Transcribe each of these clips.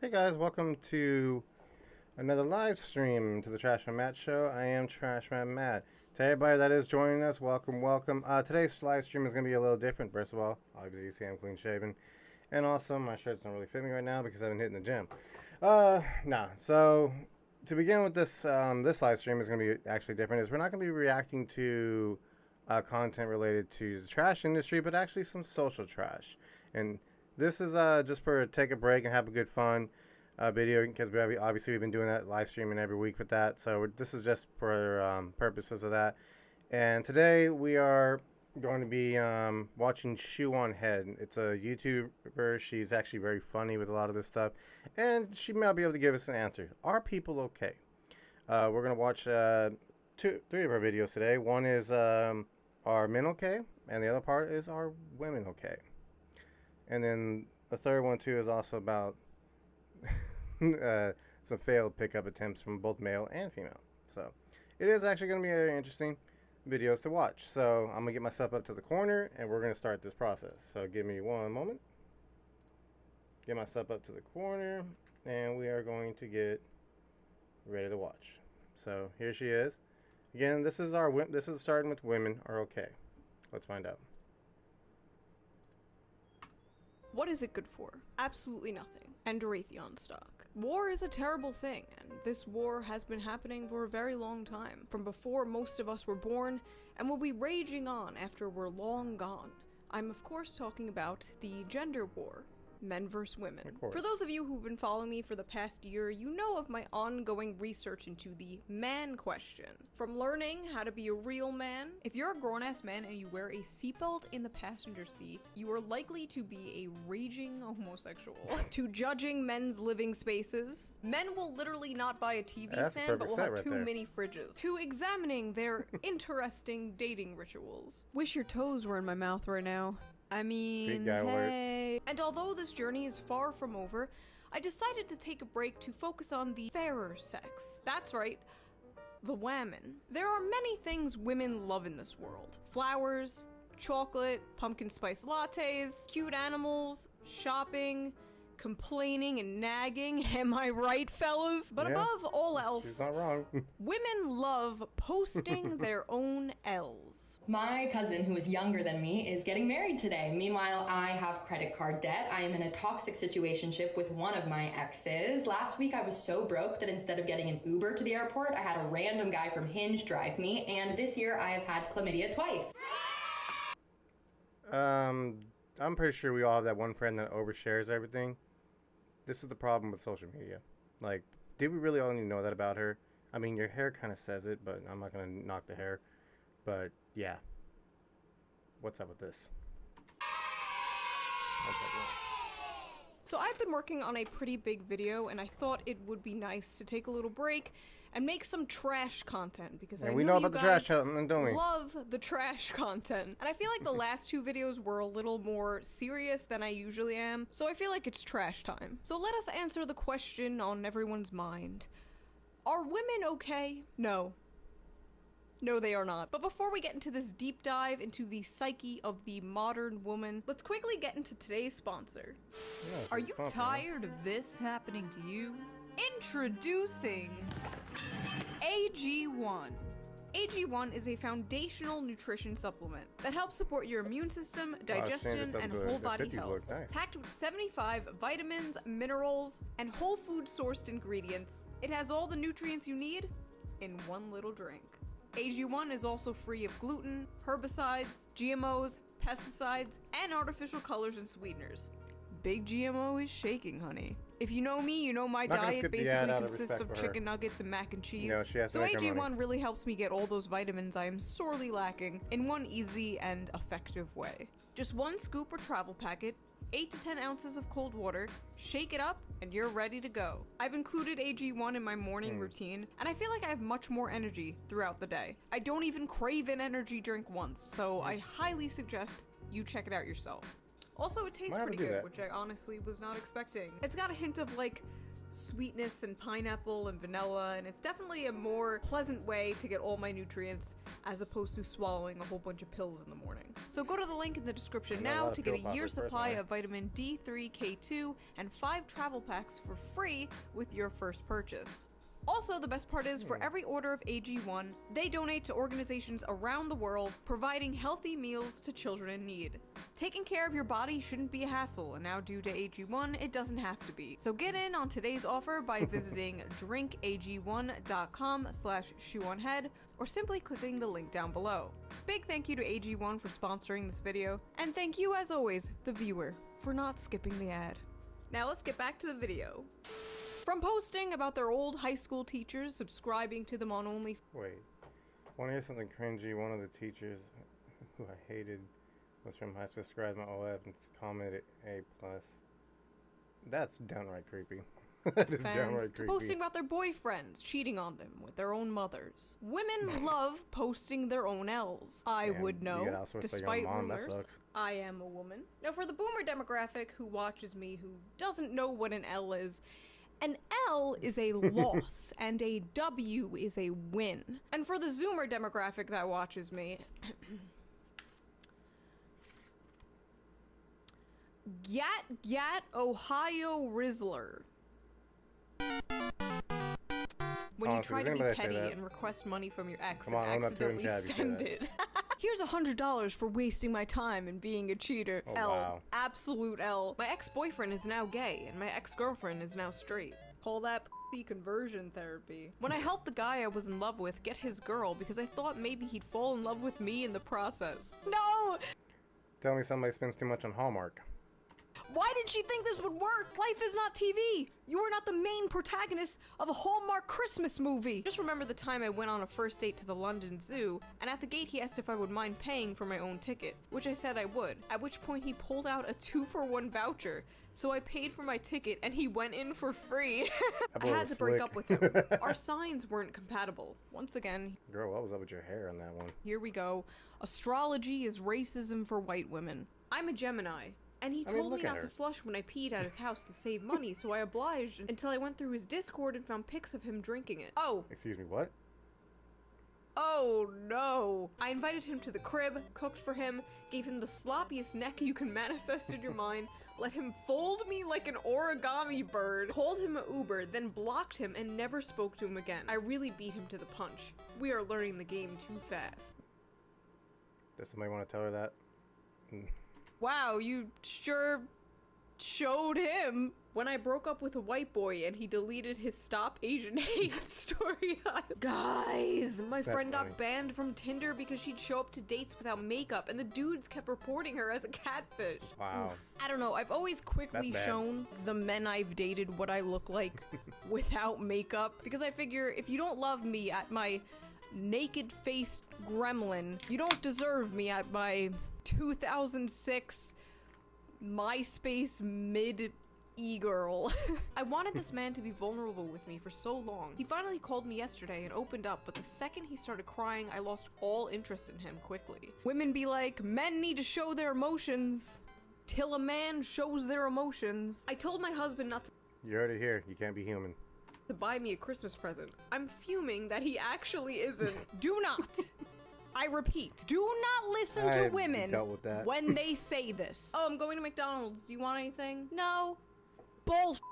Hey guys, welcome to another live stream to the Trashman Matt Show. I am Trashman Matt. To everybody that is joining us, welcome, welcome. Today's live stream is going to be a little different. First of all, obviously you see I'm clean shaven. And also, my shirt's not really fitting right now because I've been hitting the gym. So to begin with this, this live stream is going to be actually different. Is we're not going to be reacting to content related to the trash industry, but actually some social trash. And this is just for take a break and have a good fun video, because obviously we've been doing that live streaming every week with that. So this is just for purposes of that. And today we are going to be watching Shoeonhead. It's a YouTuber. She's actually very funny with a lot of this stuff, and she might be able to give us an answer. Are people okay? We're gonna watch three of our videos today. One is are men okay, and the other part is are women okay. And then the third one too is also about some failed pickup attempts from both male and female. So it is actually going to be very interesting videos to watch. So I'm going to get myself up to the corner and we're going to start this process. So give me one moment. Get myself up to the corner and we are going to get ready to watch. So here she is. Again, this is starting with women are okay. Let's find out. What is it good for? Absolutely nothing. And Raytheon stock. War is a terrible thing, and this war has been happening for a very long time, from before most of us were born, and will be raging on after we're long gone. I'm of course talking about the gender war. Men versus women. For those of you who've been following me for the past year, you know of my ongoing research into the man question. From learning how to be a real man, if you're a grown-ass man and you wear a seatbelt in the passenger seat, you are likely to be a raging homosexual. To judging men's living spaces, men will literally not buy a TV stand but will have two mini fridges. To examining their interesting dating rituals. Wish your toes were in my mouth right now. I mean, hey. And although this journey is far from over, I decided to take a break to focus on the fairer sex. That's right, the women. There are many things women love in this world. Flowers, chocolate, pumpkin spice lattes, cute animals, shopping, complaining and nagging. Am I right, fellas? But above all else, she's not wrong. Women love posting their own L's. My cousin, who is younger than me, is getting married today. Meanwhile, I have credit card debt. I am in a toxic situationship with one of my exes. Last week, I was so broke that instead of getting an Uber to the airport, I had a random guy from Hinge drive me. And this year, I have had chlamydia twice. I'm pretty sure we all have that one friend that overshares everything. This is the problem with social media. Like, did we really only know that about her? I mean, your hair kind of says it, but I'm not going to knock the hair. But, yeah. What's up with this? So I've been working on a pretty big video, and I thought it would be nice to take a little break and make some trash content, because I know about the trash content, don't we? Love the trash content. And I feel like the last two videos were a little more serious than I usually am, so I feel like it's trash time. So let us answer the question on everyone's mind. Are women okay? No. No, they are not. But before we get into this deep dive into the psyche of the modern woman, let's quickly get into today's sponsor. Yeah, are you tired of this happening to you? Introducing AG1. AG1 is a foundational nutrition supplement that helps support your immune system, digestion, and whole body health. Nice. Packed with 75 vitamins, minerals, and whole food sourced ingredients, it has all the nutrients you need in one little drink. AG1 is also free of gluten, herbicides, GMOs, pesticides, and artificial colors and sweeteners. Big GMO is shaking, honey. If you know me, you know my diet basically consists of chicken nuggets and mac and cheese. So AG1 really helps me get all those vitamins I am sorely lacking in one easy and effective way. Just one scoop or travel packet, 8 to 10 ounces of cold water, shake it up, and you're ready to go. I've included AG1 in my morning routine, and I feel like I have much more energy throughout the day. I don't even crave an energy drink once, so I highly suggest you check it out yourself. Also, it tastes pretty good, which I honestly was not expecting. It's got a hint of, like, sweetness and pineapple and vanilla, and it's definitely a more pleasant way to get all my nutrients as opposed to swallowing a whole bunch of pills in the morning. So go to the link in the description now to get a year's supply of vitamin D3, K2, and 5 travel packs for free with your first purchase. Also, the best part is, for every order of AG1, they donate to organizations around the world providing healthy meals to children in need. Taking care of your body shouldn't be a hassle, and now due to AG1, it doesn't have to be. So get in on today's offer by visiting drinkag1.com/shoeonhead or simply clicking the link down below. Big thank you to AG1 for sponsoring this video, and thank you as always, the viewer, for not skipping the ad. Now let's get back to the video. From posting about their old high school teachers subscribing to them on Only... Wait. Want to hear something cringy? One of the teachers who I hated was from high school, subscribed my OF and commented A+. That's downright creepy. That is downright creepy. Posting about their boyfriends cheating on them with their own mothers. Women love posting their own L's. I would know, despite rumors. I am a woman. Now for the boomer demographic who watches me who doesn't know what an L is, an L is a loss, and a W is a win. And for the Zoomer demographic that watches me, Gat, Ohio Rizzler. When you try to be petty and request money from your ex and accidentally send it. Here's $100 for wasting my time and being a cheater. Oh, L. wow. Absolute L. My ex-boyfriend is now gay, and my ex-girlfriend is now straight. Call that conversion therapy. When I helped the guy I was in love with get his girl because I thought maybe he'd fall in love with me in the process. No! Tell me somebody spends too much on Hallmark. Why did she think this would work? Life is not TV. You are not the main protagonist of a Hallmark Christmas movie. Just remember the time I went on a first date to the London Zoo, and at the gate he asked if I would mind paying for my own ticket, which I said I would, at which point he pulled out a 2-for-1 voucher. So I paid for my ticket and he went in for free. I had to break up with him. Our signs weren't compatible. Once again. Girl, what was up with your hair on that one? Here we go. Astrology is racism for white women. I'm a Gemini. And he told me not to flush when I peed at his house to save money, so I obliged until I went through his Discord and found pics of him drinking it. Oh! Excuse me, what? Oh no! I invited him to the crib, cooked for him, gave him the sloppiest neck you can manifest in your mind, let him fold me like an origami bird, called him an Uber, then blocked him and never spoke to him again. I really beat him to the punch. We are learning the game too fast. Does somebody want to tell her that? Wow, you sure showed him. When I broke up with a white boy and he deleted his Stop Asian Hate story. Guys, my friend got banned from Tinder because she'd show up to dates without makeup and the dudes kept reporting her as a catfish. Wow. Oof. I don't know, I've always quickly shown the men I've dated what I look like without makeup because I figure if you don't love me at my naked-faced gremlin, you don't deserve me at my 2006 MySpace mid-e-girl. I wanted this man to be vulnerable with me for so long. He finally called me yesterday and opened up, but the second he started crying, I lost all interest in him quickly. Women be like, men need to show their emotions till a man shows their emotions. I told my husband not to— You heard it here. You can't be human. —to buy me a Christmas present. I'm fuming that he actually isn't. Do not! I repeat, do not listen to women when they say this. Oh, I'm going to McDonald's. Do you want anything? No. Bullshit.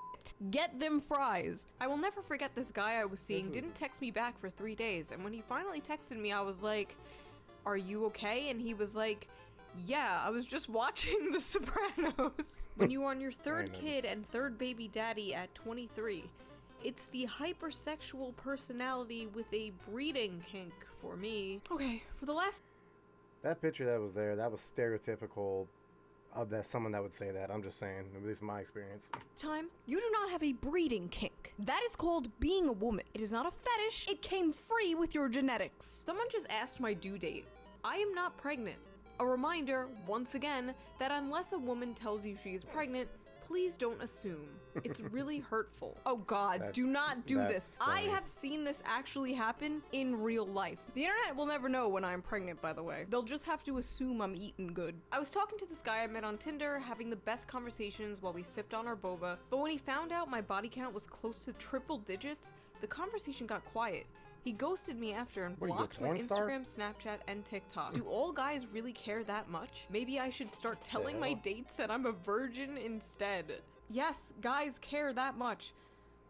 Get them fries. I will never forget this guy I was seeing didn't text me back for 3 days, and when he finally texted me, I was like, are you okay? And he was like, yeah, I was just watching The Sopranos. When you are on your third kid and third baby daddy at 23, it's the hypersexual personality with a breeding kink for me. Okay, for the last— That picture that was there, that was stereotypical of that someone that would say that. I'm just saying, at least my experience. Time, you do not have a breeding kink. That is called being a woman. It is not a fetish. It came free with your genetics. Someone just asked my due date. I am not pregnant. A reminder, once again, that unless a woman tells you she is pregnant, Please don't assume. It's really hurtful. Oh God, do not do this. Funny. I have seen this actually happen in real life. The internet will never know when I'm pregnant, by the way. They'll just have to assume I'm eating good. I was talking to this guy I met on Tinder, having the best conversations while we sipped on our boba, but when he found out my body count was close to triple digits, the conversation got quiet. He ghosted me after and blocked my Instagram, Snapchat, and TikTok. Do all guys really care that much? Maybe I should start telling my dates that I'm a virgin instead. Yes, guys care that much.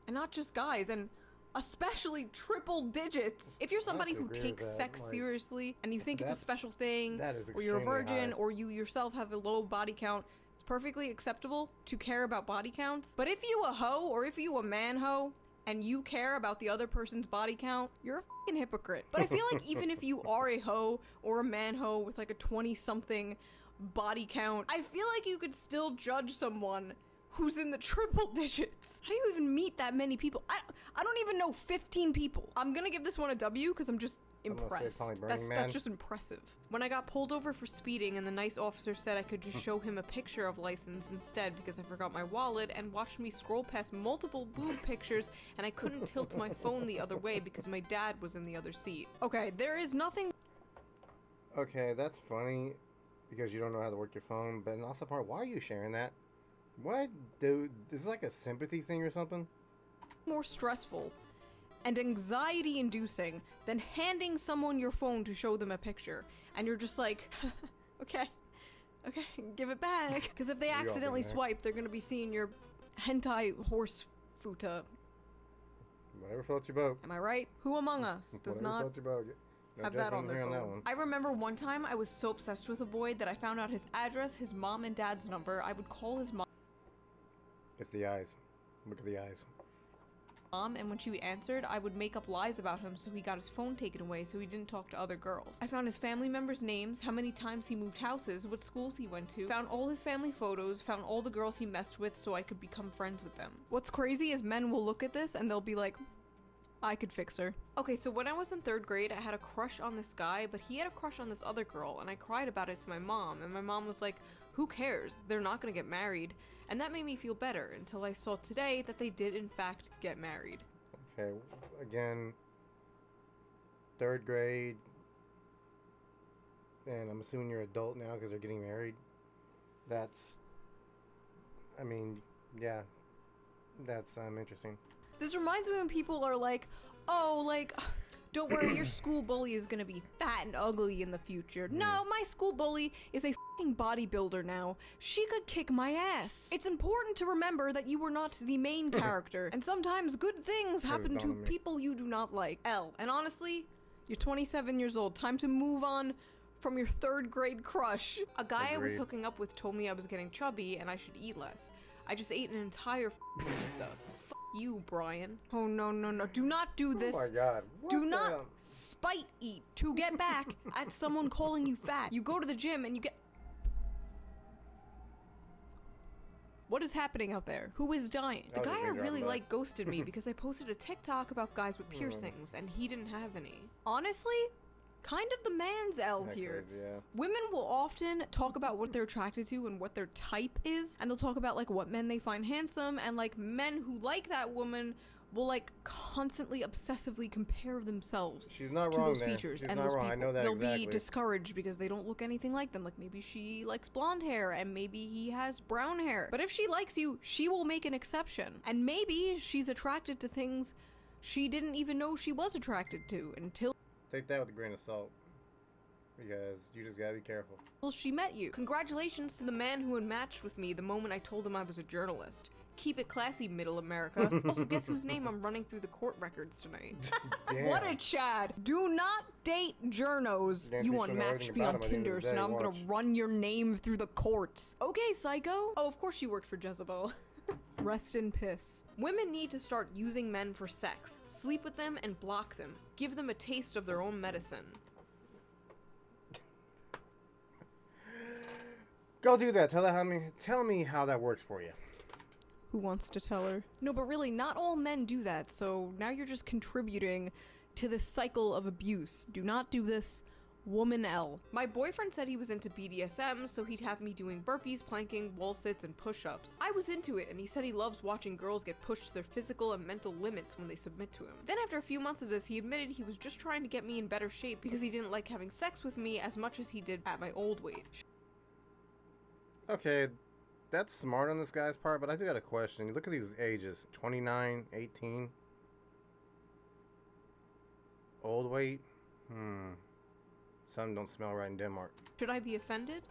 And not just guys, and especially triple digits. If you're somebody who takes sex seriously and you think it's a special thing, or you're a virgin, or you yourself have a low body count, it's perfectly acceptable to care about body counts. But if you a hoe, or if you a man hoe, and you care about the other person's body count, you're a fucking hypocrite. But I feel like even if you are a hoe or a man hoe with like a 20-something body count, I feel like you could still judge someone who's in the triple digits. How do you even meet that many people? I don't even know 15 people. I'm gonna give this one a W because I'm just impressed. That's just impressive. When I got pulled over for speeding and the nice officer said I could just show him a picture of license instead because I forgot my wallet, and watched me scroll past multiple boob pictures, and I couldn't tilt my phone the other way because my dad was in the other seat. Okay, there is nothing. Okay, that's funny because you don't know how to work your phone, but in also part, why are you sharing that? What, dude? This is like a sympathy thing or something? More stressful and anxiety-inducing than handing someone your phone to show them a picture, and you're just like, okay, give it back. Because if they accidentally swipe, they're gonna be seeing your hentai horse futa. Whatever floats your boat. Am I right? Who among us does not floats your boat. No have that on their phone? That one. I remember one time I was so obsessed with a boy that I found out his address, his mom and dad's number. I would call his mom. It's the eyes. Look at the eyes. And when she answered, I would make up lies about him so he got his phone taken away so he didn't talk to other girls. I found his family members' names, how many times he moved houses, what schools he went to, found all his family photos, found all the girls he messed with so I could become friends with them. What's crazy is men will look at this and they'll be like, I could fix her. Okay, so when I was in 3rd grade, I had a crush on this guy, but he had a crush on this other girl, and I cried about it to my mom, and my mom was like, who cares? They're not gonna get married. And that made me feel better until I saw today that they did in fact get married. Okay, again, 3rd grade, and I'm assuming you're adult now because they're getting married. That's, I mean, yeah, that's interesting. This reminds me when people are like, oh, like, don't worry, your school bully is gonna be fat and ugly in the future. No, my school bully is a f***ing bodybuilder now. She could kick my ass. It's important to remember that you were not the main character, and sometimes good things happen to people you do not like. And honestly, you're 27 years old. Time to move on from your 3rd grade crush. A guy I was hooking up with told me I was getting chubby and I should eat less. I just ate an entire pizza. You, Brian. Oh, no. Do not do this. Oh my God. Do not spite eat to get back at someone calling you fat. You go to the gym and you get... What is happening out there? Who is dying? The guy I really like ghosted me because I posted a TikTok about guys with piercings and he didn't have any. Honestly, kind of the man's L here. Crazy, yeah. Women will often talk about what they're attracted to and what their type is, and they'll talk about like what men they find handsome, and like men who like that woman will like constantly obsessively compare themselves She's not to wrong those there. features. She's and not those wrong. people, I know that they'll exactly. be discouraged because they don't look anything like them. Like maybe she likes blonde hair and maybe he has brown hair. But if she likes you, she will make an exception. And maybe she's attracted to things she didn't even know she was attracted to until Take that with a grain of salt. Because you just gotta be careful. she met you. Congratulations to the man who had matched with me the moment I told him I was a journalist. Keep it classy, Middle America. Also, guess whose name I'm running through the court records tonight? What a Chad. Do not date journos. You unmatched me on Tinder, so now I'm gonna run your name through the courts. Okay, psycho. Oh, of course you worked for Jezebel. Rest in piss. Women need to start using men for sex. Sleep with them and block them. Give them a taste of their own medicine. Go do that. Tell me how that works for you. Who wants to tell her? No, but really, not all men do that, so now you're just contributing to this cycle of abuse. Do not do this. Woman L. My boyfriend said he was into BDSM, so he'd have me doing burpees, planking, wall sits, and push-ups. I was into it, and he said he loves watching girls get pushed to their physical and mental limits when they submit to him. Then after a few months of this, he admitted he was just trying to get me in better shape because he didn't like having sex with me as much as he did at my old weight. Okay, that's smart on this guy's part, but I do got a question. You look at these ages, 29, 18. Old weight? Some don't smell right in Denmark. Should I be offended?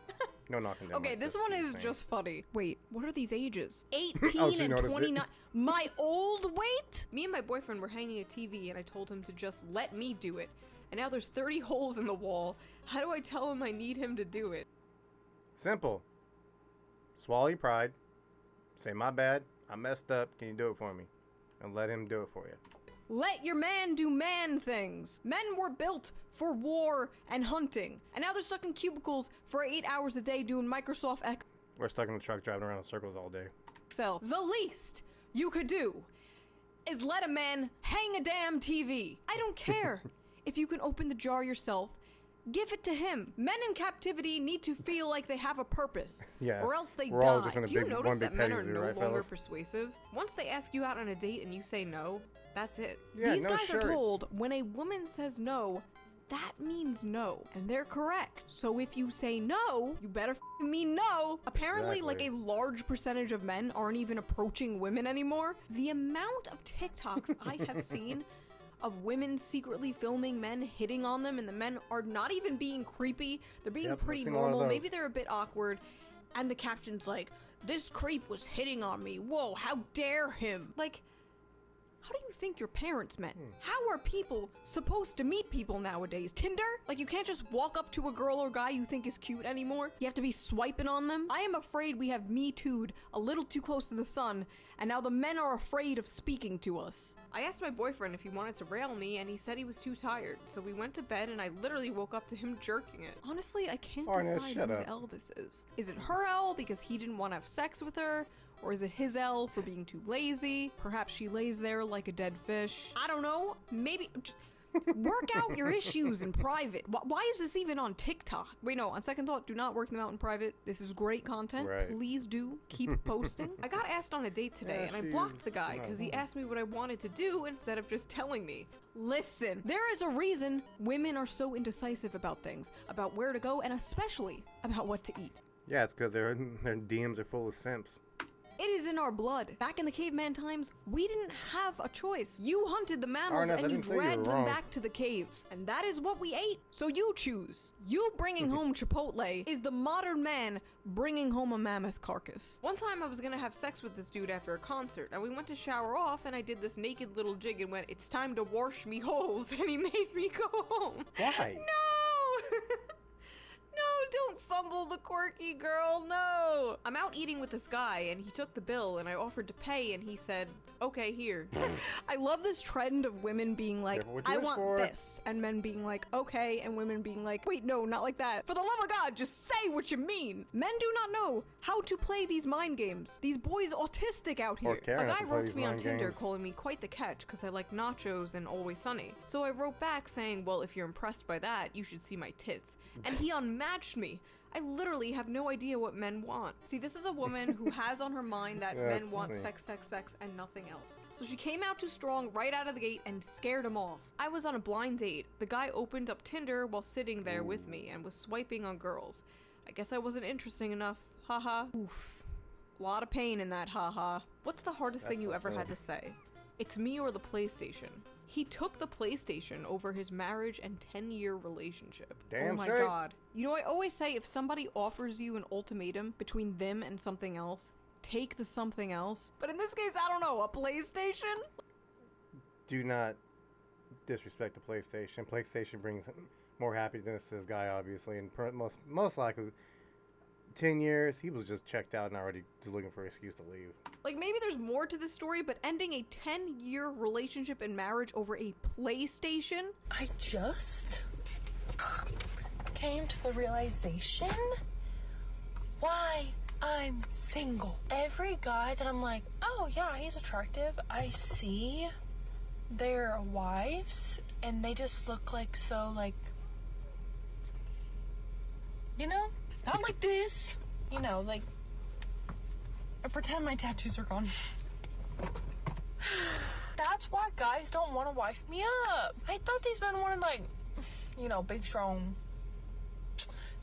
No knocking Denmark. Okay, this one is just funny. Wait, what are these ages? 18 Oh, and 29. My old weight? Me and my boyfriend were hanging a TV and I told him to just let me do it. And now there's 30 holes in the wall. How do I tell him I need him to do it? Simple. Swallow your pride. Say, my bad. I messed up. Can you do it for me? And let him do it for you. Let your man do man things. Men were built for war and hunting. And now they're stuck in cubicles for 8 hours a day doing Microsoft Excel. We're stuck in the truck driving around in circles all day. The least you could do is let a man hang a damn TV. I don't care if you can open the jar yourself. Give it to him. Men in captivity need to feel like they have a purpose, or else they die. Do you notice that men are no longer persuasive? Once they ask you out on a date and you say no, that's it. Yeah, These guys are told when a woman says no, that means no. And they're correct. So if you say no, you better mean no. Apparently, like a large percentage of men aren't even approaching women anymore. The amount of TikToks I have seen of women secretly filming men hitting on them, and the men are not even being creepy. They're being pretty normal. Maybe they're a bit awkward. And the caption's like, "This creep was hitting on me. Whoa, how dare him?" Like, how do you think your parents met? How are people supposed to meet people nowadays? Tinder? Like, you can't just walk up to a girl or guy you think is cute anymore. You have to be swiping on them. I am afraid we have Me Too'd a little too close to the sun, and now the men are afraid of speaking to us. I asked my boyfriend if he wanted to rail me, and he said he was too tired. So we went to bed, and I literally woke up to him jerking it. Honestly, I can't decide whose L this is. Is it her L because he didn't want to have sex with her? Or is it his L for being too lazy? Perhaps she lays there like a dead fish. I don't know. Maybe just work out your issues in private. Why is this even on TikTok? Wait, no, on second thought, do not work them out in private. This is great content. Right. Please do keep posting. I got asked on a date today, and I blocked the guy because he asked me what I wanted to do instead of just telling me. Listen, there is a reason women are so indecisive about things, about where to go, and especially about what to eat. Yeah, it's because their DMs are full of simps. It is in our blood. Back in the caveman times, we didn't have a choice. You hunted the mammals and you dragged them back to the cave. And that is what we ate. So you choose. You bringing home Chipotle is the modern man bringing home a mammoth carcass. One time I was gonna have sex with this dude after a concert, and we went to shower off, and I did this naked little jig and went, "It's time to wash me holes," and he made me go home. Why? No! No, don't fumble the quirky girl, no! I'm out eating with this guy, and he took the bill, and I offered to pay, and he said, "Okay, here." I love this trend of women being like, "I want this," and men being like, "Okay," and women being like, "Wait, no, not like that. For the love of God, just say what you mean." Men do not know how to play these mind games. These boys autistic out here. A guy wrote to me on Tinder calling me quite the catch because I like nachos and Always Sunny. So I wrote back saying, "Well, if you're impressed by that, you should see my tits." And he unmatched me. I literally have no idea what men want. See, this is a woman who has on her mind that men want sex, sex, sex, and nothing else. So she came out too strong right out of the gate and scared him off. I was on a blind date. The guy opened up Tinder while sitting there with me and was swiping on girls. I guess I wasn't interesting enough. Haha. Oof. A lot of pain in that haha. What's the hardest thing you ever had to say? It's me or the PlayStation. He took the PlayStation over his marriage and 10-year relationship. Damn oh my God. You know, I always say if somebody offers you an ultimatum between them and something else, take the something else. But in this case, I don't know, a PlayStation? Do not disrespect the PlayStation. PlayStation brings more happiness to this guy, obviously, and most likely 10 years, he was just checked out and already just looking for an excuse to leave. Like, maybe there's more to this story, but ending a 10-year relationship and marriage over a PlayStation? I just came to the realization why I'm single. Every guy that I'm like, oh yeah, he's attractive, I see their wives, and they just look like so, like, You know? Not like this. You know, like, I pretend my tattoos are gone. That's why guys don't want to wife me up. I thought these men wanted, like, you know, big, strong,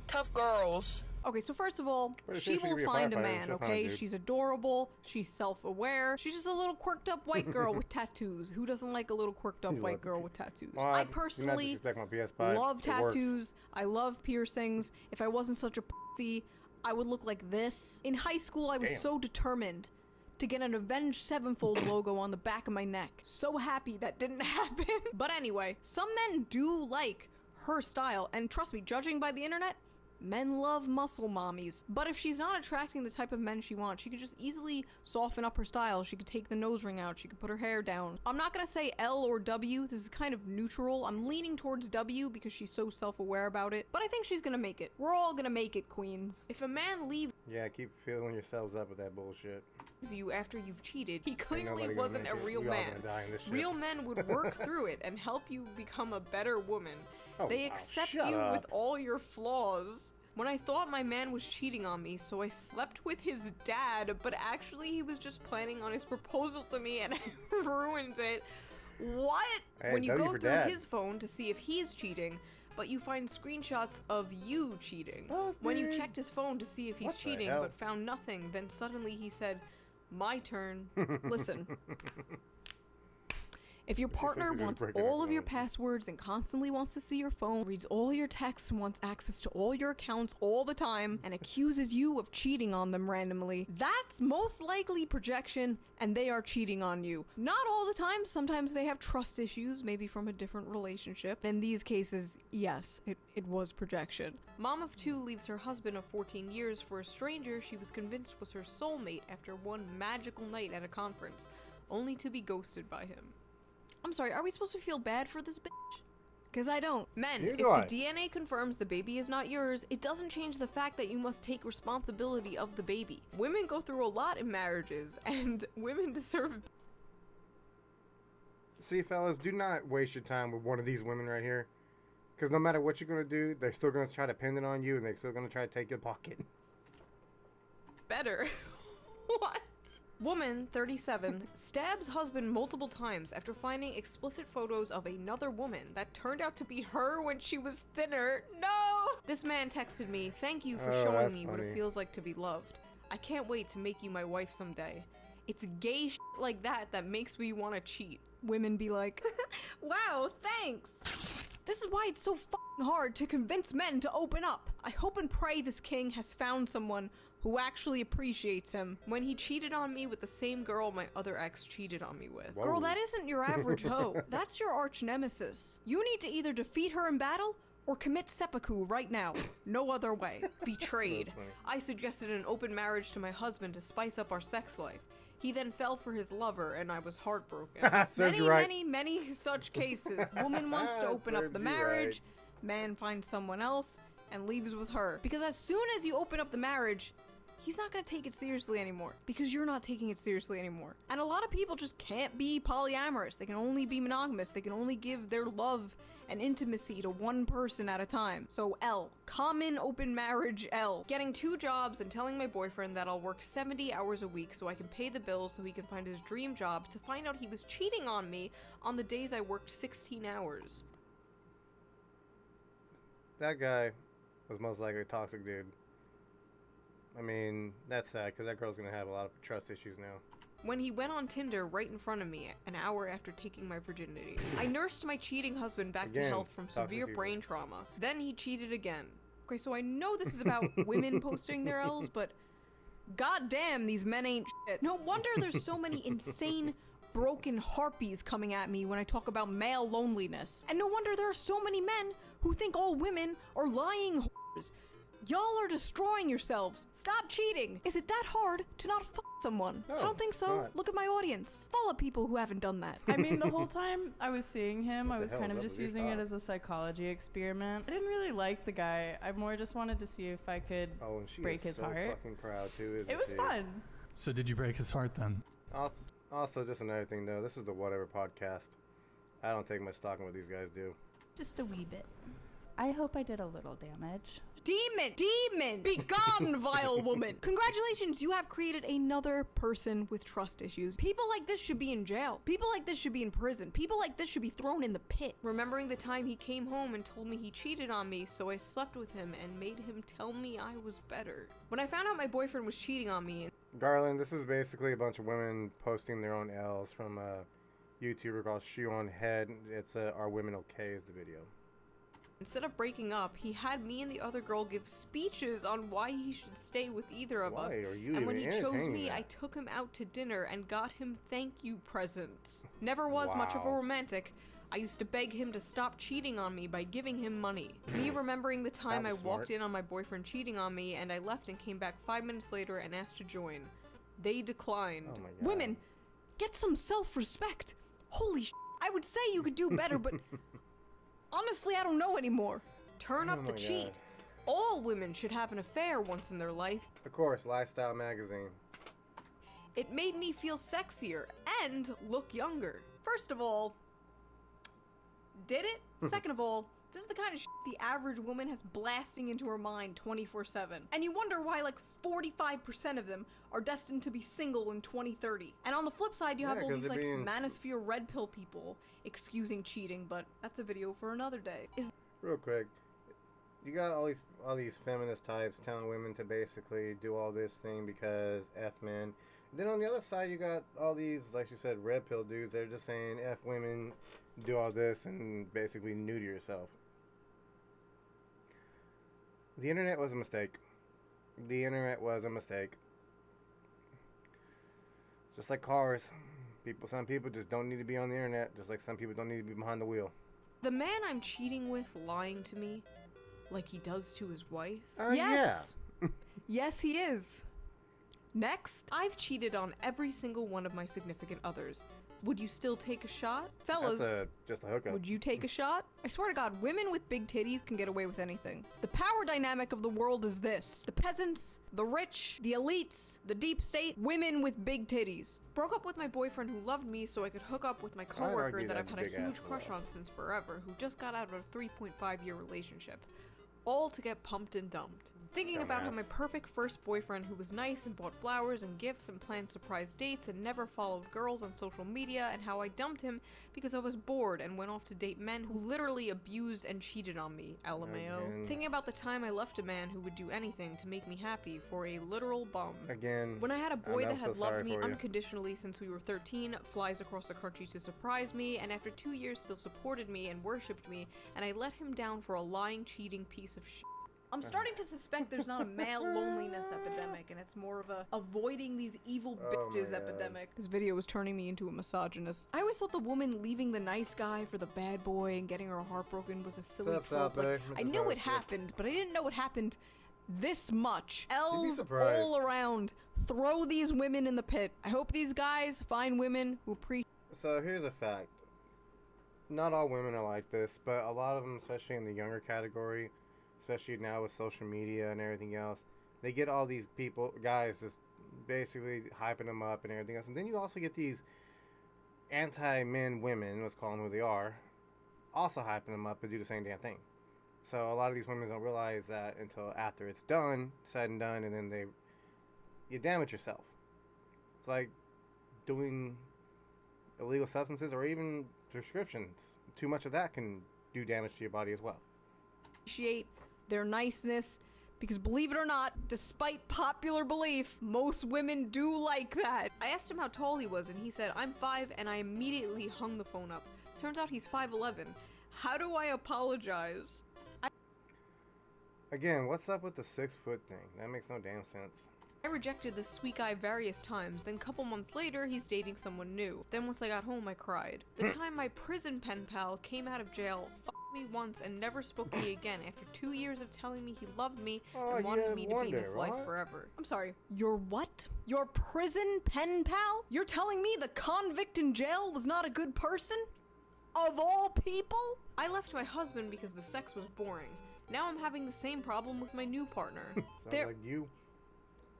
tough girls. Okay, so first of all, she will find a man, okay? She's adorable, she's self-aware, she's just a little quirked up white girl with tattoos. Who doesn't like a little quirked up white girl with tattoos? I personally love tattoos, I love piercings. If I wasn't such a pussy, I would look like this. In high school, I was so determined to get an Avenged Sevenfold logo on the back of my neck. So happy that didn't happen. But anyway, some men do like her style, and trust me, judging by the internet, men love muscle mommies. But if she's not attracting the type of men she wants, she could just easily soften up her style. She could take the nose ring out. She could put her hair down. I'm not gonna say L or W. This is kind of neutral. I'm leaning towards W because she's so self-aware about it. But I think she's gonna make it. We're all gonna make it, queens. If a man leaves keep filling yourselves up with that bullshit. You after you've cheated, he clearly wasn't a real man. Real men would work through it and help you become a better woman. They accept you with all your flaws. When I thought my man was cheating on me, so I slept with his dad, but actually he was just planning on his proposal to me and I ruined it. What? Hey, when you go through his phone to see if he's cheating, but you find screenshots of you cheating. When you checked his phone to see if he's cheating but found nothing, then suddenly he said, "My turn." Listen. If your partner wants all of your passwords and constantly wants to see your phone, reads all your texts and wants access to all your accounts all the time, and accuses you of cheating on them randomly, that's most likely projection, and they are cheating on you. Not all the time. Sometimes they have trust issues, maybe from a different relationship. In these cases, yes, it was projection. Mom of 2 leaves her husband of 14 years for a stranger she was convinced was her soulmate after one magical night at a conference, only to be ghosted by him. I'm sorry, are we supposed to feel bad for this bitch? Because I don't. Men, if the DNA confirms the baby is not yours, it doesn't change the fact that you must take responsibility of the baby. Women go through a lot in marriages, and women deserve... See, fellas, do not waste your time with one of these women right here. Because no matter what you're going to do, they're still going to try to pin it on you, and they're still going to try to take your pocket. Better. What? Woman, 37, stabs husband multiple times after finding explicit photos of another woman that turned out to be her when she was thinner. No! This man texted me, "Thank you for showing me what it feels like to be loved. I can't wait to make you my wife someday." It's gay shit like that that makes me want to cheat. Women be like, "Wow, thanks." This is why it's so f***ing hard to convince men to open up. I hope and pray this king has found someone who actually appreciates him. When he cheated on me with the same girl my other ex cheated on me with. Whoa. Girl, that isn't your average hoe. That's your arch nemesis. You need to either defeat her in battle or commit seppuku right now. No other way. Betrayed. I suggested an open marriage to my husband to spice up our sex life. He then fell for his lover, and I was heartbroken. Many such cases. Woman wants to open up the marriage, man finds someone else, and leaves with her. Because as soon as you open up the marriage, he's not gonna take it seriously anymore. Because you're not taking it seriously anymore. And a lot of people just can't be polyamorous. They can only be monogamous. They can only give their love and intimacy to one person at a time. So L. Common open marriage L. Getting 2 jobs and telling my boyfriend that I'll work 70 hours a week so I can pay the bills so he can find his dream job, to find out he was cheating on me on the days I worked 16 hours. That guy was most likely a toxic dude. I mean, that's sad, because that girl's going to have a lot of trust issues now. When he went on Tinder right in front of me an hour after taking my virginity. I nursed my cheating husband back to health from severe brain trauma. Then he cheated again. Okay, so I know this is about women posting their L's, but goddamn, these men ain't shit. No wonder there's so many insane broken harpies coming at me when I talk about male loneliness. And no wonder there are so many men who think all women are lying whores. Y'all are destroying yourselves. Stop cheating. Is it that hard to not fuck someone? No, I don't think so. Look at my audience. Full of people who haven't done that. I mean, the whole time I was seeing him, I was kind of just using it as a psychology experiment. I didn't really like the guy. I more just wanted to see if I could break his heart. Fucking proud too, isn't it was fun. So did you break his heart then? Also, just another thing though, this is the Whatever podcast. I don't take much stock in what these guys do. Just a wee bit. I hope I did a little damage. Demon! Be gone, vile woman! Congratulations, you have created another person with trust issues. People like this should be in jail. People like this should be in prison. People like this should be thrown in the pit. Remembering the time he came home and told me he cheated on me, so I slept with him and made him tell me I was better. When I found out my boyfriend was cheating on me... Garland, this is basically a bunch of women posting their own L's from a YouTuber called Shoeonhead. It's Are Women Okay is the video. Instead of breaking up, he had me and the other girl give speeches on why he should stay with either of us. And when he chose me, I took him out to dinner and got him thank you presents. Never was much of a romantic. I used to beg him to stop cheating on me by giving him money. Me remembering the time I walked in on my boyfriend cheating on me and I left and came back 5 minutes later and asked to join. They declined. Oh my God. Women, get some self-respect. Holy sh**, I would say you could do better, but... honestly, I don't know anymore. Turn up the cheat. All women should have an affair once in their life. Of course, Lifestyle Magazine. It made me feel sexier and look younger. First of all, did it? Second of all, this is the kind of shit the average woman has blasting into her mind 24/7. And you wonder why like 45% of them are destined to be single in 2030. And on the flip side, you have all these like manosphere red pill people excusing cheating, but that's a video for another day. Real quick, you got all these feminist types telling women to basically do all this thing because F men. Then on the other side, you got all these, like you said, red pill dudes that are just saying F women, do all this, and basically neuter yourself. The internet was a mistake. The internet was a mistake. It's just like cars. Some people just don't need to be on the internet, just like some people don't need to be behind the wheel. The man I'm cheating with lying to me, like he does to his wife? Yes! Yeah. Yes, he is. Next, I've cheated on every single one of my significant others. Would you still take a shot? Fellas, just a hookup. Would you take a shot? I swear to God, women with big titties can get away with anything. The power dynamic of the world is this. The peasants, the rich, the elites, the deep state, women with big titties. Broke up with my boyfriend who loved me so I could hook up with my coworker that I've had a huge crush on since forever, who just got out of a 3.5-year relationship. All to get pumped and dumped. Thinking about how my perfect first boyfriend who was nice and bought flowers and gifts and planned surprise dates and never followed girls on social media, and how I dumped him because I was bored and went off to date men who literally abused and cheated on me, LMAO. Thinking about the time I left a man who would do anything to make me happy for a literal bum. Again. When I had a boy that had loved me unconditionally since we were 13, flies across the country to surprise me, and after 2 years still supported me and worshipped me, and I let him down for a lying, cheating piece of shit. I'm starting to suspect there's not a male loneliness epidemic, and it's more of a avoiding these evil bitches epidemic. This video is turning me into a misogynist. I always thought the woman leaving the nice guy for the bad boy and getting her heart broken was a silly trope. Like, I knew it happened, but I didn't know it happened this much. L's all around. Throw these women in the pit. I hope these guys find women who appreciate. So here's a fact. Not all women are like this, but a lot of them, especially in the younger category, especially now with social media and everything else, they get all these guys just basically hyping them up and everything else. And then you also get these anti-men women, let's call them who they are, also hyping them up and do the same damn thing. So a lot of these women don't realize that until after it's done, said and done, and then you damage yourself. It's like doing illegal substances or even prescriptions. Too much of that can do damage to your body as well. Appreciate their niceness, because believe it or not, despite popular belief, most women do like that. I asked him how tall he was, and he said, I'm 5, and I immediately hung the phone up. Turns out he's 5'11". How do I apologize? Again, what's up with the 6-foot thing? That makes no damn sense. I rejected this sweet guy various times, then a couple months later, he's dating someone new. Then once I got home, I cried. The time my prison pen pal came out of jail, me once and never spoke to me again after 2 years of telling me he loved me and wanted me to be in his life forever. I'm sorry, your what? Your prison pen pal? You're telling me the convict in jail was not a good person? Of all people? I left my husband because the sex was boring. Now I'm having the same problem with my new partner. Sounds like you.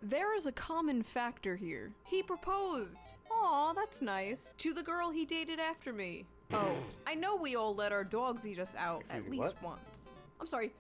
There is a common factor here. He proposed. Aw, that's nice. To the girl he dated after me. Oh, I know we all let our dogs eat us out at least once. I'm sorry,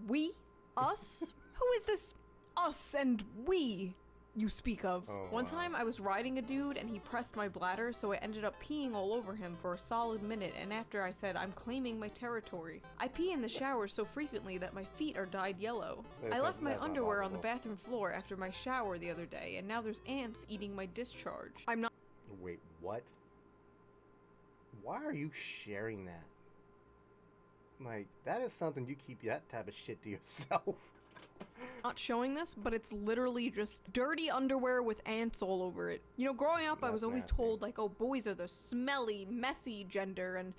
we? Us? Who is this us and we you speak of? Oh, One wow. time I was riding a dude and he pressed my bladder, so I ended up peeing all over him for a solid minute, and after I said, I'm claiming my territory. I pee in the shower so frequently that my feet are dyed yellow. I left my underwear on the bathroom floor after my shower the other day, and now there's ants eating my discharge. I'm not— Wait, what? Why are you sharing that? Like, that is something you keep that type of shit to yourself. not showing this, but it's literally just dirty underwear with ants all over it. You know, growing up, I was always told, like, oh, boys are the smelly, messy gender, and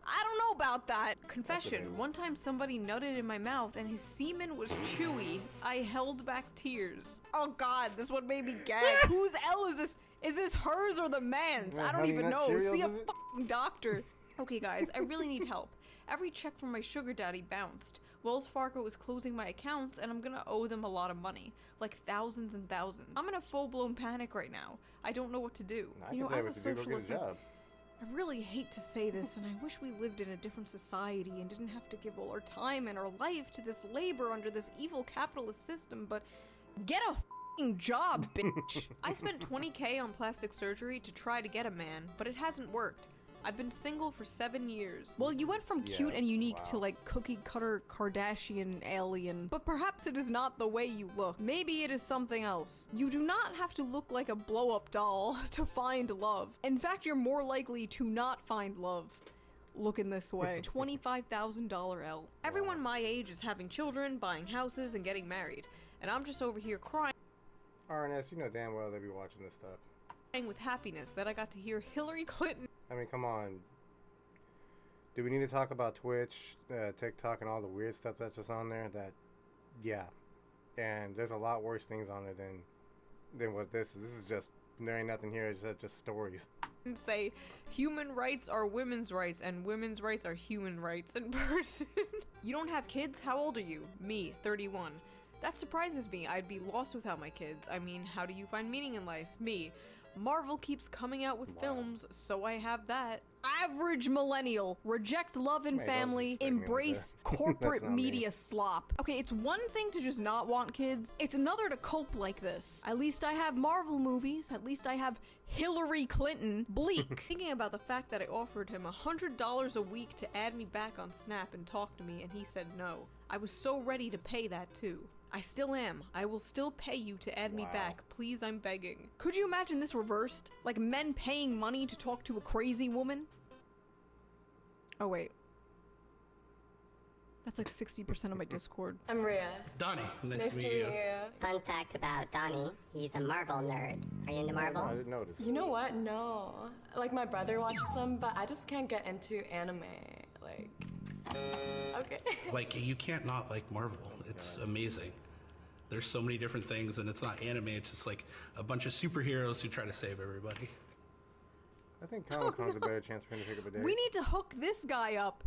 I don't know about that. Confession, one time somebody nutted in my mouth and his semen was chewy. I held back tears. Oh god, this one made me gag. Whose L is this? Is this hers or the man's? I don't even know. See a fucking doctor. Okay guys, I really need help. Every check from my sugar daddy bounced. Wells Fargo is closing my accounts and I'm gonna owe them a lot of money. Like thousands and thousands. I'm in a full-blown panic right now. I don't know what to do. You know, as a socialist, I really hate to say this, and I wish we lived in a different society and didn't have to give all our time and our life to this labor under this evil capitalist system, but get a f***ing job, bitch! I spent $20K on plastic surgery to try to get a man, but it hasn't worked. I've been single for 7 years. Well, you went from cute and unique to like cookie-cutter Kardashian alien, but perhaps it is not the way you look. Maybe it is something else. You do not have to look like a blow-up doll to find love. In fact, you're more likely to not find love looking this way. $25,000 L. Everyone my age is having children, buying houses, and getting married, and I'm just over here crying. RNS, you know damn well they be watching this stuff. With happiness that I got to hear Hillary Clinton. I mean, come on. Do we need to talk about Twitch, TikTok, and all the weird stuff that's just on there? Yeah. And there's a lot worse things on there than what this is. This is just, there ain't nothing here, it's just stories. And say, human rights are women's rights, and women's rights are human rights in person. You don't have kids? How old are you? Me, 31. That surprises me. I'd be lost without my kids. I mean, how do you find meaning in life? Me. Marvel keeps coming out with films, so I have that. Average millennial. Reject love and family. Embrace corporate media slop. Okay, it's one thing to just not want kids. It's another to cope like this. At least I have Marvel movies. At least I have Hillary Clinton. Bleak. Thinking about the fact that I offered him $100 a week to add me back on Snap and talk to me, and he said no. I was so ready to pay that too. I still am. I will still pay you to add me back. Please, I'm begging. Could you imagine this reversed? Like men paying money to talk to a crazy woman? Oh, wait. That's like 60% of my Discord. I'm Rhea. Donnie, nice to meet you. Fun fact about Donnie, he's a Marvel nerd. Are you into Marvel? I didn't notice. You know what? No. Like, my brother watches them, but I just can't get into anime. Like, okay. Like, you can't not like Marvel. It's amazing. There's so many different things, and it's not anime, it's just like a bunch of superheroes who try to save everybody. I think Comic-Con's a better chance for him to pick up a date. We need to hook this guy up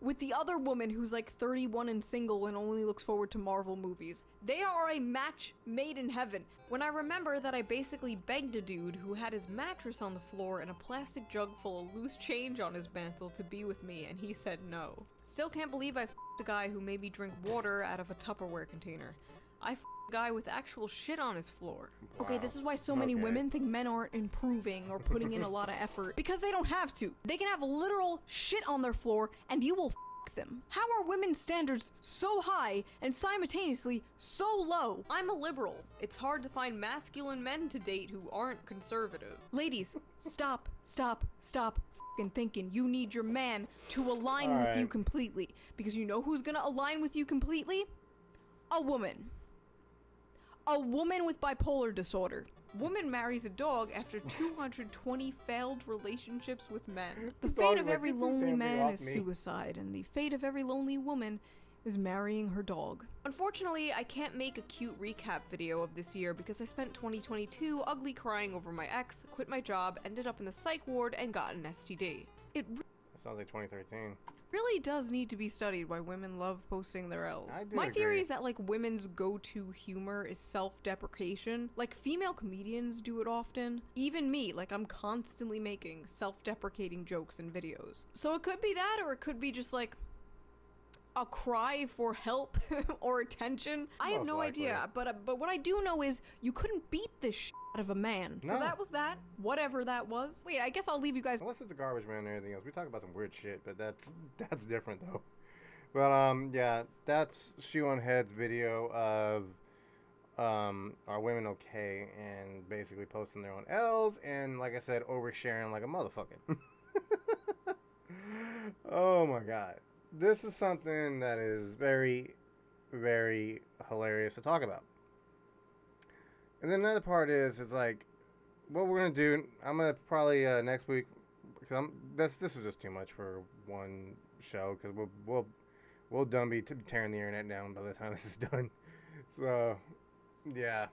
with the other woman who's like 31 and single and only looks forward to Marvel movies. They are a match made in heaven. When I remember that I basically begged a dude who had his mattress on the floor and a plastic jug full of loose change on his mantle to be with me, and he said no. Still can't believe I f***ed a guy who made me drink water out of a Tupperware container. I f***ed a guy with actual shit on his floor. Wow. Okay, this is why so many women think men aren't improving or putting in a lot of effort. Because they don't have to. They can have literal shit on their floor and you will f*** them. How are women's standards so high and simultaneously so low? I'm a liberal. It's hard to find masculine men to date who aren't conservative. Ladies, stop f***ing thinking you need your man to align with you completely. Because you know who's gonna align with you completely? A woman. A woman with bipolar disorder. Woman marries a dog after 220 failed relationships with men. The fate of every lonely man is suicide, and the fate of every lonely woman is marrying her dog. Unfortunately, I can't make a cute recap video of this year because I spent 2022 ugly crying over my ex, quit my job, ended up in the psych ward, and got an STD. It sounds like 2013. Really does need to be studied why women love posting their L's. My theory is that like women's go-to humor is self-deprecation. Like female comedians do it often. Even me, like I'm constantly making self-deprecating jokes in videos. So it could be that, or it could be just like, a cry for help or attention. I have no idea, but what I do know is you couldn't beat this shit out of a man. No. So that was that. Whatever that was. Wait, I guess I'll leave you guys. Unless it's a garbage man and everything else. We talk about some weird shit, but that's different though. But yeah, that's Shoeonhead's video of are women okay, and basically posting their own L's, and like I said, oversharing like a motherfucker. Oh my god. This is something that is very, very hilarious to talk about. And then another part is like, what we're gonna do. I'm gonna probably next week, because this is just too much for one show, because we'll done be tearing the internet down by the time this is done. So yeah,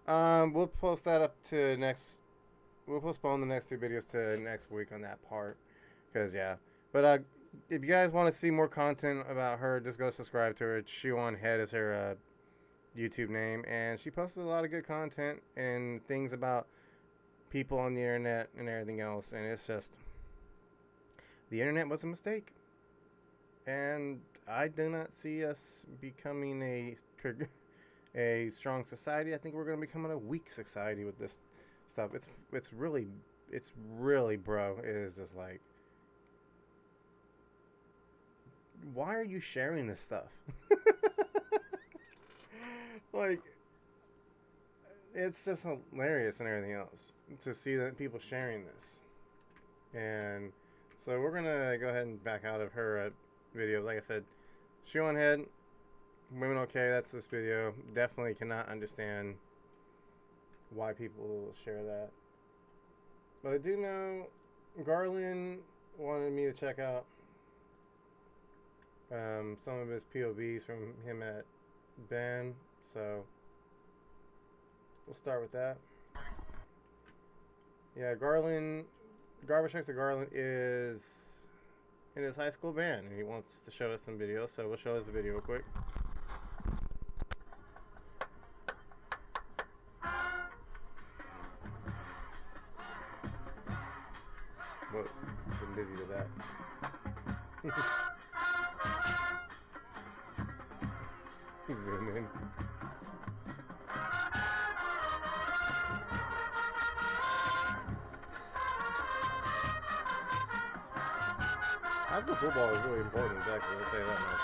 we'll post that up to next. We'll postpone the next two videos to next week on that part, because yeah. But if you guys want to see more content about her, just go subscribe to her. Shoeonhead is her YouTube name, and she posts a lot of good content and things about people on the internet and everything else. And it's just, the internet was a mistake, and I do not see us becoming a strong society. I think we're going to become a weak society with this stuff. It's really, bro. It is just like, why are you sharing this stuff? Like, it's just hilarious and everything else to see that people sharing this. And so we're gonna go ahead and back out of her video. Like I said, Shoeonhead, women okay, that's this video. Definitely cannot understand why people share that. But I do know Garland wanted me to check out some of his POVs from him at Ben, so we'll start with that. Yeah, Garbage Trucks to Garland is in his high school band, and he wants to show us some videos, so we'll show us the video real quick. What? Been busy with that. Zoom in. High school football is really important, actually, I'll tell you that much.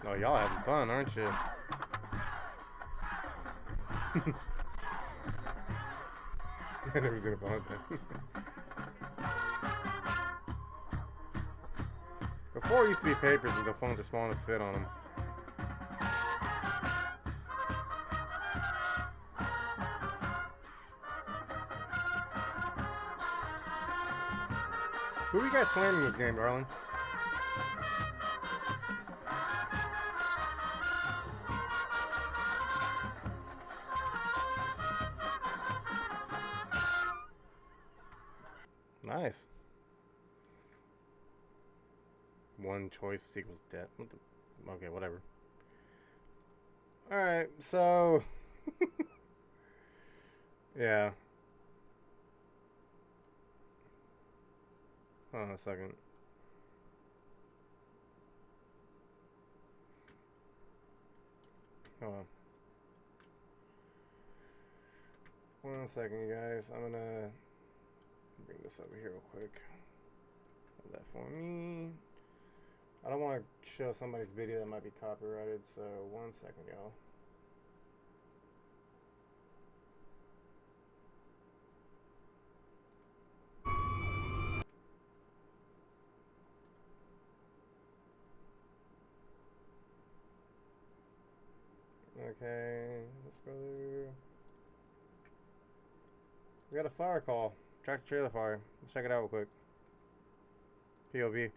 Oh, y'all having fun, aren't you? I never seen a Valentine. Before it used to be papers until phones were small enough to fit on them. Who are you guys playing in this game, darling? Nice. One choice equals debt. What the? Okay, whatever. Alright, so... yeah. Hold on a second. Hold on. 1 second, you guys. I'm gonna bring this over here real quick. Hold that for me. I don't want to show somebody's video that might be copyrighted, so 1 second, y'all. Okay, this brother. We got a fire call. Tractor trailer fire. Let's check it out real quick. POV.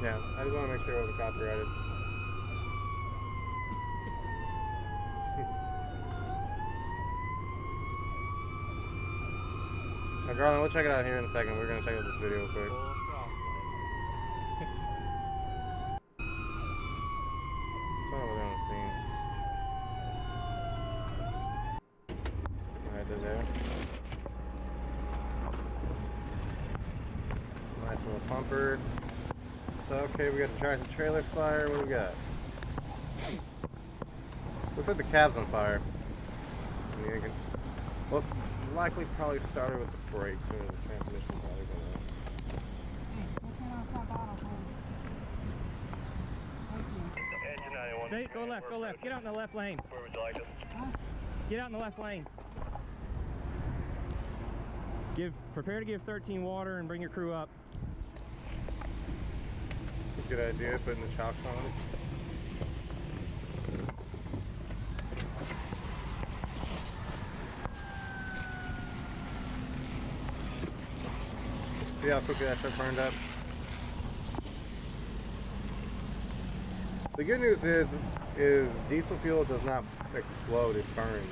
Yeah, I just want to make sure it wasn't copyrighted. Now, Garland, we'll check it out here in a second. We're going to check out this video real quick. Someone over there on the scene. Alright, there. Nice little pumper. So, okay, we got the tractor trailer fire. What do we got? Looks like the cab's on fire. Well, it's likely probably started with the brakes or the transmission probably going. Stay, go left, go left. Get out in the left lane. Where would you like us? Get out in the left lane. Prepare to give 13 water and bring your crew up. Good idea, putting the chocks on it. See how quickly that truck burned up? The good news is diesel fuel does not explode, it burns.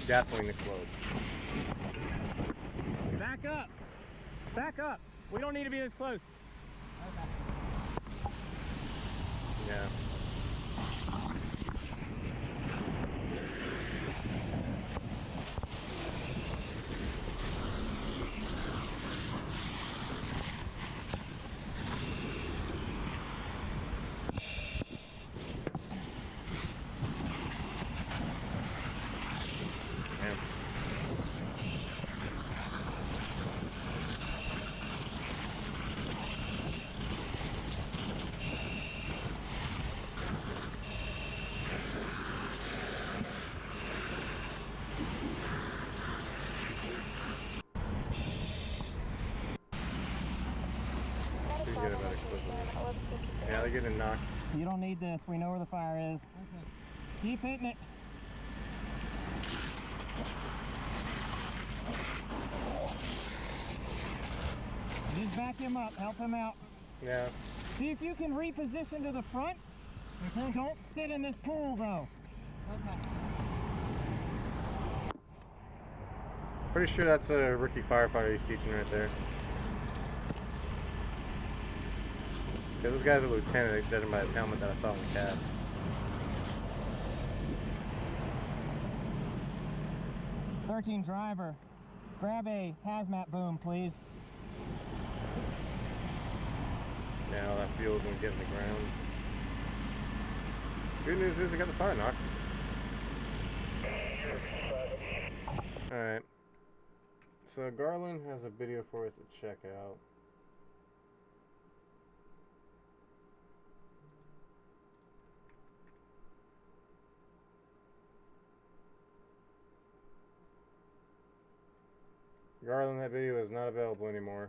Gasoline explodes. Back up! Back up! We don't need to be this close. Yeah. Yeah, they're getting knocked. You don't need this. We know where the fire is. Okay. Keep hitting it. Just back him up. Help him out. Yeah. See if you can reposition to the front. Okay. Don't sit in this pool, though. Okay. Pretty sure that's a rookie firefighter he's teaching right there. Yeah, this guy's a lieutenant, judging by his helmet that I saw in the cab. Driver, grab a hazmat boom, please. Yeah, all that fuel's gonna get in the ground. Good news is they got the fire knocked. Alright. So Garland has a video for us to check out. Garland, that video is not available anymore.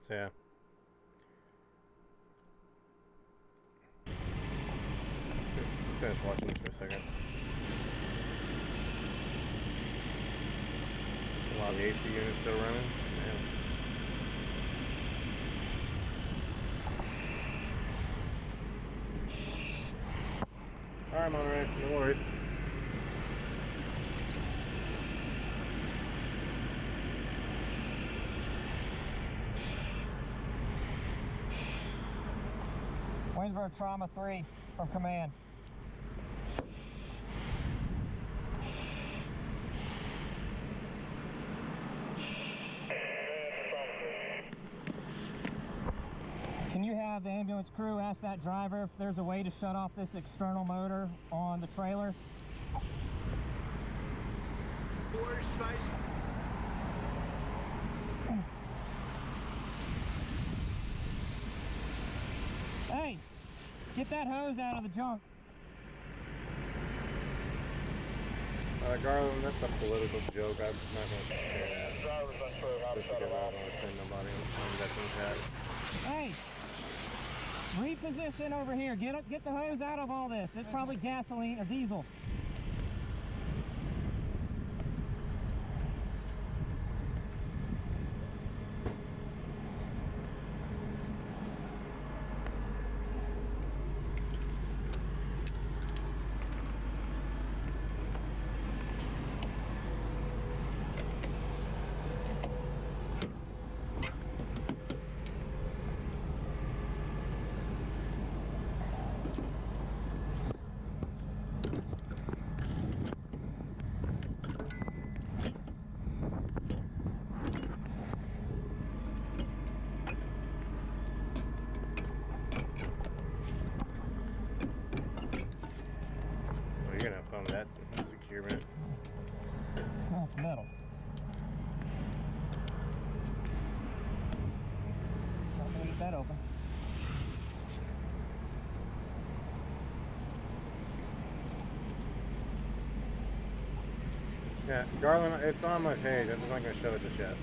So yeah. Finish watching this for a second. While the AC unit's still running. Yeah. Alright, Monterey, no worries. Winsboro Trauma 3 from command. Can you have the ambulance crew ask that driver if there's a way to shut off this external motor on the trailer? Hey, get that hose out of the junk. Garland, that's a political joke. I'm not going to say that. Just because I don't want to offend nobody that's in the chat. Hey! Reposition over here. Get the hose out of all this. It's probably gasoline or diesel. That securement. That's metal. Not gonna leave that open. Yeah, Garland, it's on my page. I'm just not gonna show it just yet.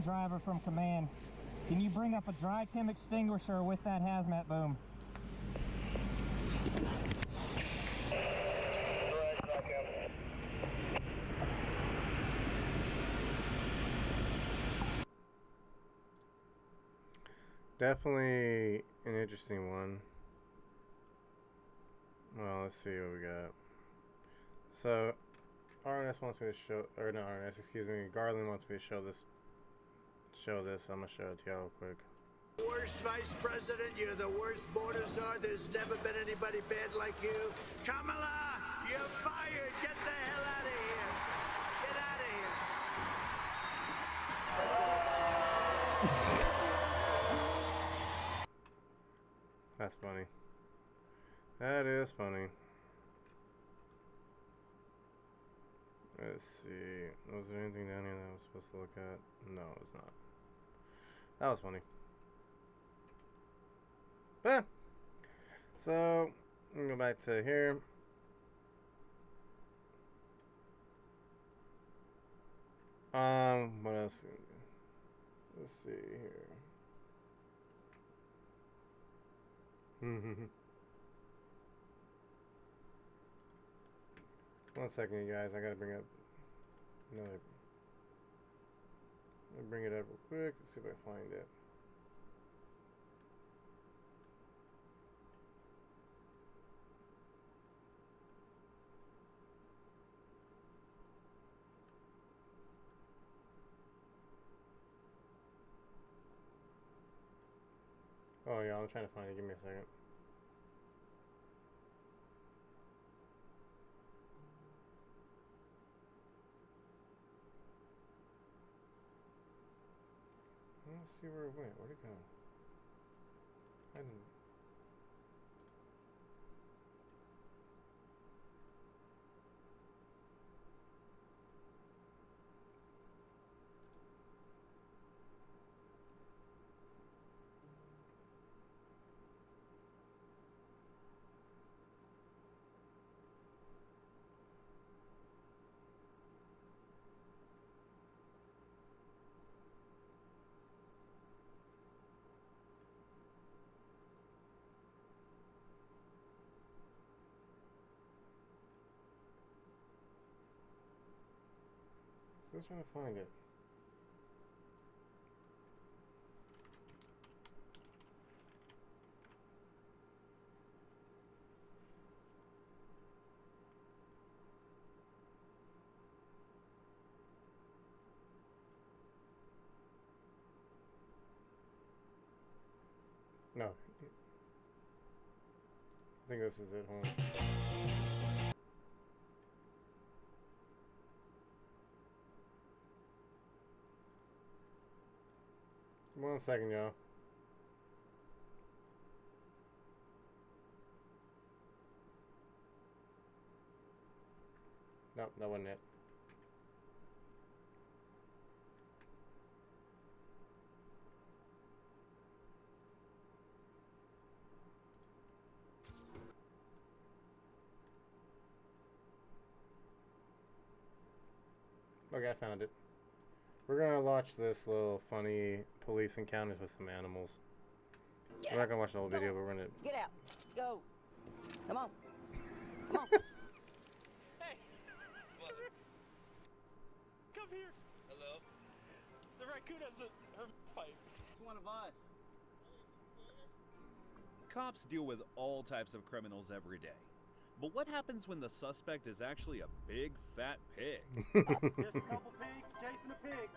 Driver from command, can you bring up a dry chem extinguisher with that hazmat boom? Definitely an interesting one. Well, let's see what we got. So, RNS wants me to show, or not RNS, excuse me, Garland wants me to show this. I'm gonna show it to y'all real quick. Worst vice president, you're the worst border czar. There's never been anybody bad like you. Kamala, you're fired. Get the hell out of here. Get out of here. That's funny. That is funny. Let's see. Was there anything down here that I was supposed to look at? No, it's not. That was funny. But, so, I'm going to go back to here. What else? Let's see here. One second, you guys. I gotta bring up another. Let me bring it up real quick. Let's see if I find it. Oh yeah, I'm trying to find it. Give me a second. Let's see where it went. Where'd it go? I didn't. Still trying to find it. No. I think this is it, huh? One second, y'all. Nope, that wasn't it. Okay, I found it. We're gonna watch this little funny police encounters with some animals. We're not gonna watch the whole video, but we're gonna... Get out. Go. Come on. Come on. Hey. What? Come here. Hello? The raccoon has her pipe. It's one of us. Cops deal with all types of criminals every day. But what happens when the suspect is actually a big, fat pig? Just a couple pigs chasing a pig.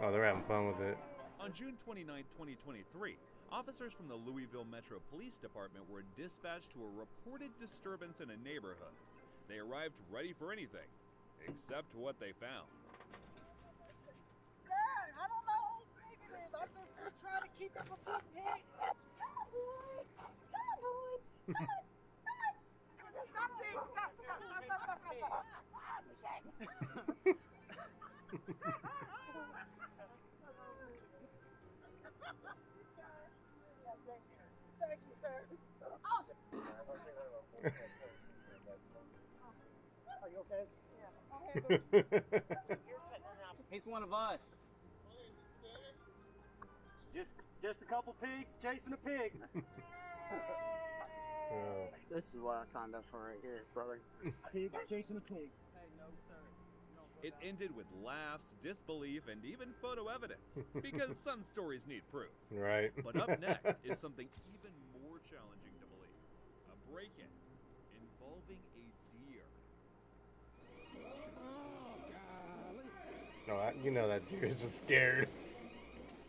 Oh, they're having fun with it. On June 29, 2023, officers from the Louisville Metro Police Department were dispatched to a reported disturbance in a neighborhood. They arrived ready for anything, except what they found. Dad, I don't know whose pig it is. I'm just trying to keep it from being pig. Come on, boy. Come on, boy. Come on. Stop pig. Stop. Thank you, sir. Are you okay? Yeah. He's one of us. Just a couple pigs chasing a pig. This is what I signed up for right here, brother. Pig chasing a pig. Hey, no, sir. It ended with laughs, disbelief, and even photo evidence, because some stories need proof. Right. But up next is something even more challenging to believe. A break-in involving a deer. Oh, you know that deer is just scared.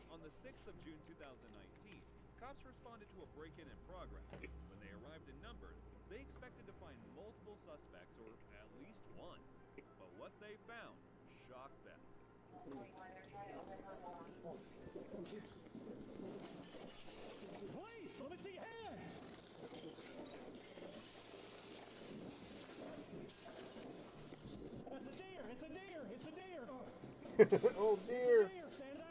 On the 6th of June 2019, cops responded to a break-in in progress. When they arrived in numbers, they expected to find multiple suspects, or at least one. But what they found shocked them. Please, let me see your hand. It's a deer. It's a deer. It's a deer. Oh, dear. It's a deer. Stand down.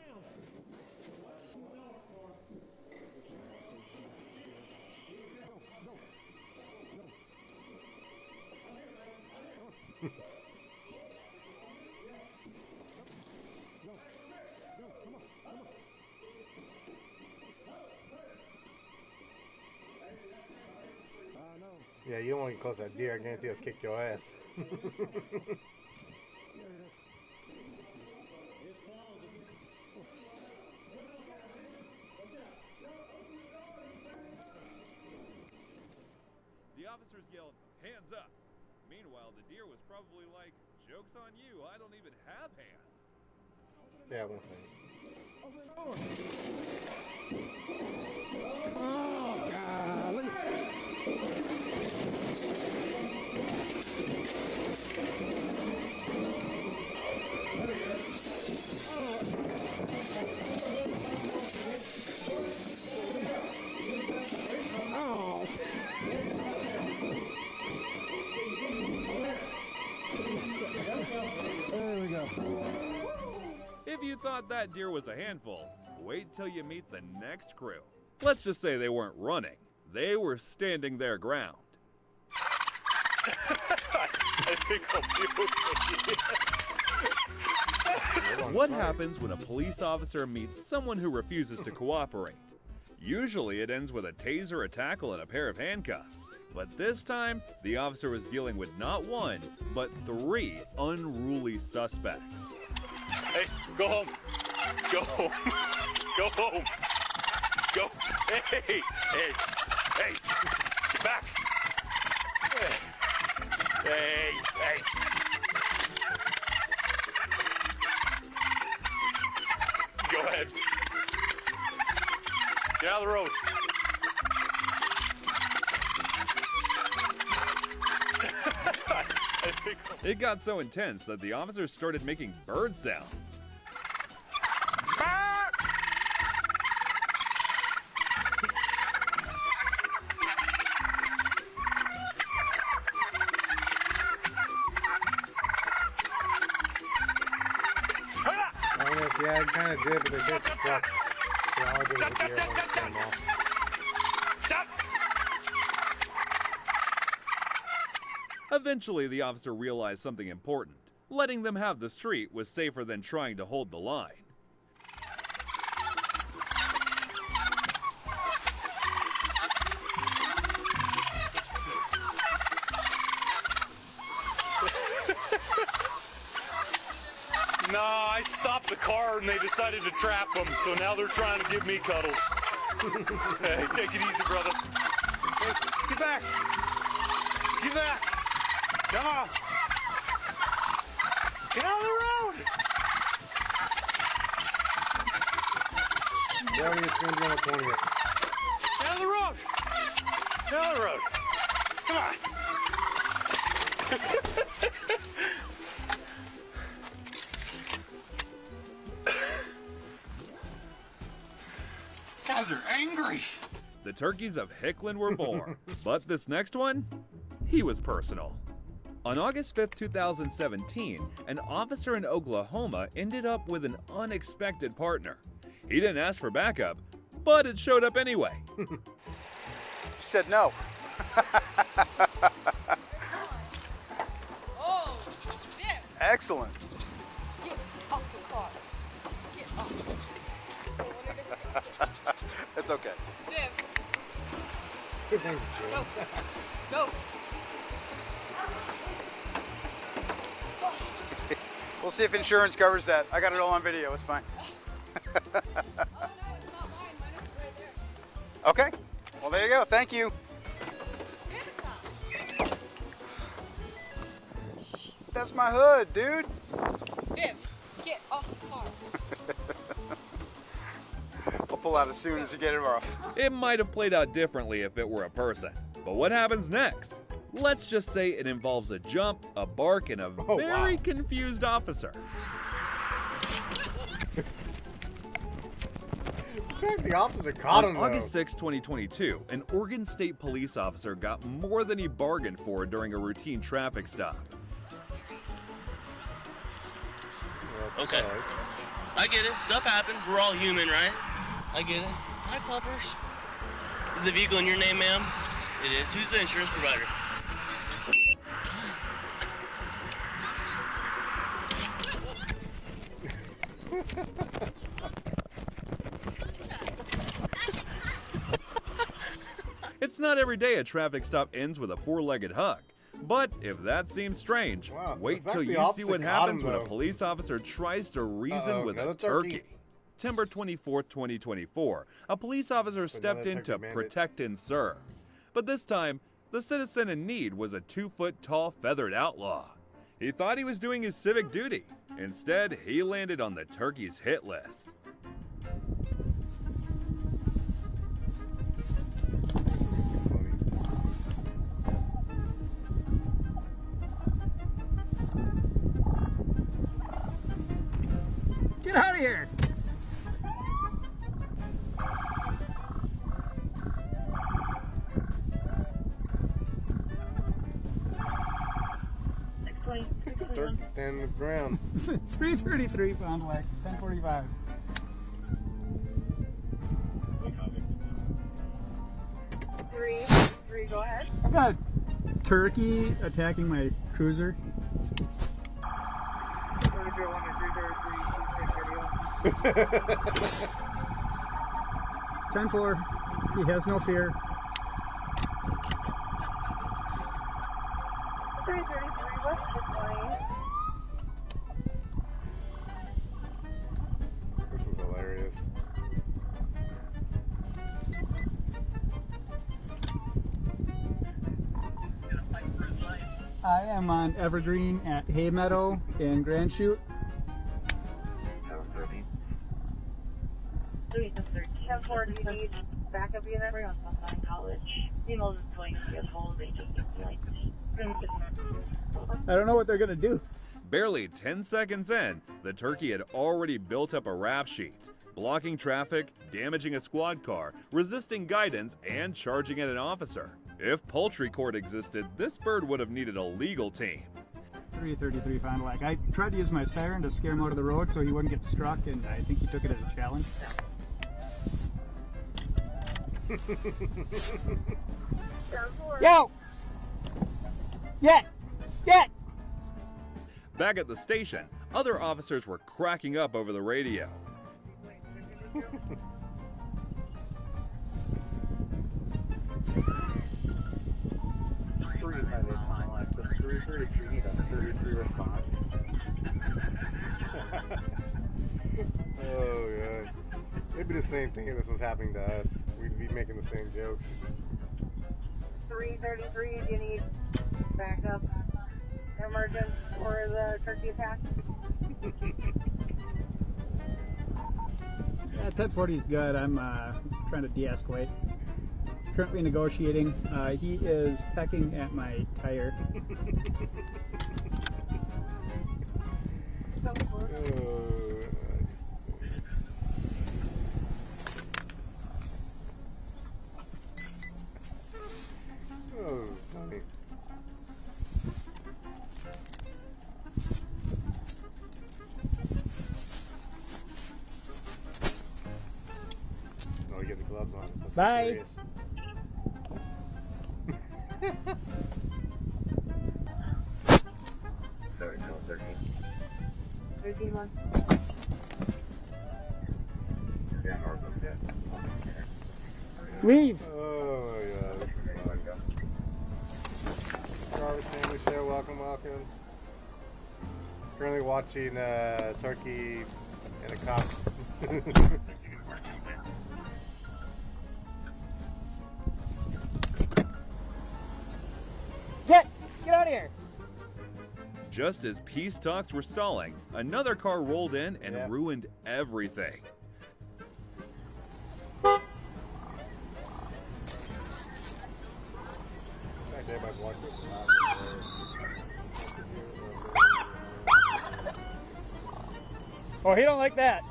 Yeah, you don't want to get close to that deer. I guarantee he'll kick your ass. The officers yelled, "Hands up!" Meanwhile, the deer was probably like, "Joke's on you, I don't even have hands." Yeah, one thing. Oh, golly. Oh. There we go. If you thought that deer was a handful, wait till you meet the next crew. Let's just say they weren't running. They were standing their ground. I think I'll be okay. What happens when a police officer meets someone who refuses to cooperate? Usually it ends with a taser, a tackle, and a pair of handcuffs. But this time, the officer was dealing with not one, but 3 unruly suspects. Hey, go home. Go home. Go home. Go. Hey, hey, hey. Get back. Hey, hey. Go ahead. Get out of the road. It got so intense that the officers started making bird sounds. Yeah, I kind of did, but they just struck. So all I did was the deer and wanted to them off. Eventually, the officer realized something important. Letting them have the street was safer than trying to hold the line. No, I stopped the car and they decided to trap them, so now they're trying to give me cuddles. Hey, take it easy, brother. Hey, get back! Get back! Come on! Get out of the road! Yeah, it's going to be on the corner here. Get out of the road! Get out of the road! Come on! Guys are angry. The turkeys of Hickland were born, but this next one, he was personal. On August 5th, 2017, an officer in Oklahoma ended up with an unexpected partner. He didn't ask for backup, but it showed up anyway. You said no. Oh, yeah. Excellent. Get off the car. Get off. It's okay. Jim. His name's Jim. Go. Go. We'll see if insurance covers that. I got it all on video. It's fine. Okay. Well, there you go. Thank you. That's my hood, dude. Jim, get off the car. I'll pull out as soon as you get it off. It might have played out differently if it were a person. But what happens next? Let's just say it involves a jump, a bark, and a very confused officer. The officer caught him, On August 6, 2022, an Oregon State police officer got more than he bargained for during a routine traffic stop. Okay. I get it. Stuff happens. We're all human, right? I get it. Hi, puppers. Is the vehicle in your name, ma'am? It is. Who's the insurance provider? It's not every day a traffic stop ends with a four-legged hug. But if that seems strange, wait till you see what happens when a police officer tries to reason with a turkey. September 24, 2024, a police officer stepped in to protect and serve. But this time, the citizen in need was a 2-foot-tall feathered outlaw. He thought he was doing his civic duty. Instead, he landed on the turkey's hit list. Get out of here! Turkey standing its ground. 333 Fond du Lac, 1045. Three, go ahead. I've got a turkey attacking my cruiser. 10-4. He has no fear. 333 West 20. This is hilarious. I am on Evergreen at Hay Meadow in Grand Chute. 10-4, do you need backup unit? We're on Sunshine College. Email is going to get hold. They just like. I don't know what they're gonna do. Barely 10 seconds in, the turkey had already built up a rap sheet, blocking traffic, damaging a squad car, resisting guidance, and charging at an officer. If poultry court existed, this bird would have needed a legal team. 333 Fond du Lac. I tried to use my siren to scare him out of the road so he wouldn't get struck, and I think he took it as a challenge. Yo! Yeah! Back at the station, other officers were cracking up over the radio. Oh, God. It'd be the same thing if this was happening to us. We'd be making the same jokes. 333, do you need backup, emergent for the turkey attack? 1040 is good. I'm trying to de-escalate. Currently negotiating. He is pecking at my tire. Funny. Oh, you get the gloves on. That's bye. Serious. Sorry, no, 13. 13 1. Yeah, north of it. Leave! Oh my God, this is fun. Robert Family Show, welcome, welcome. Currently watching Turkey and a Cop. Get out of here! Just as peace talks were stalling, another car rolled in and ruined everything. Oh, he don't like that.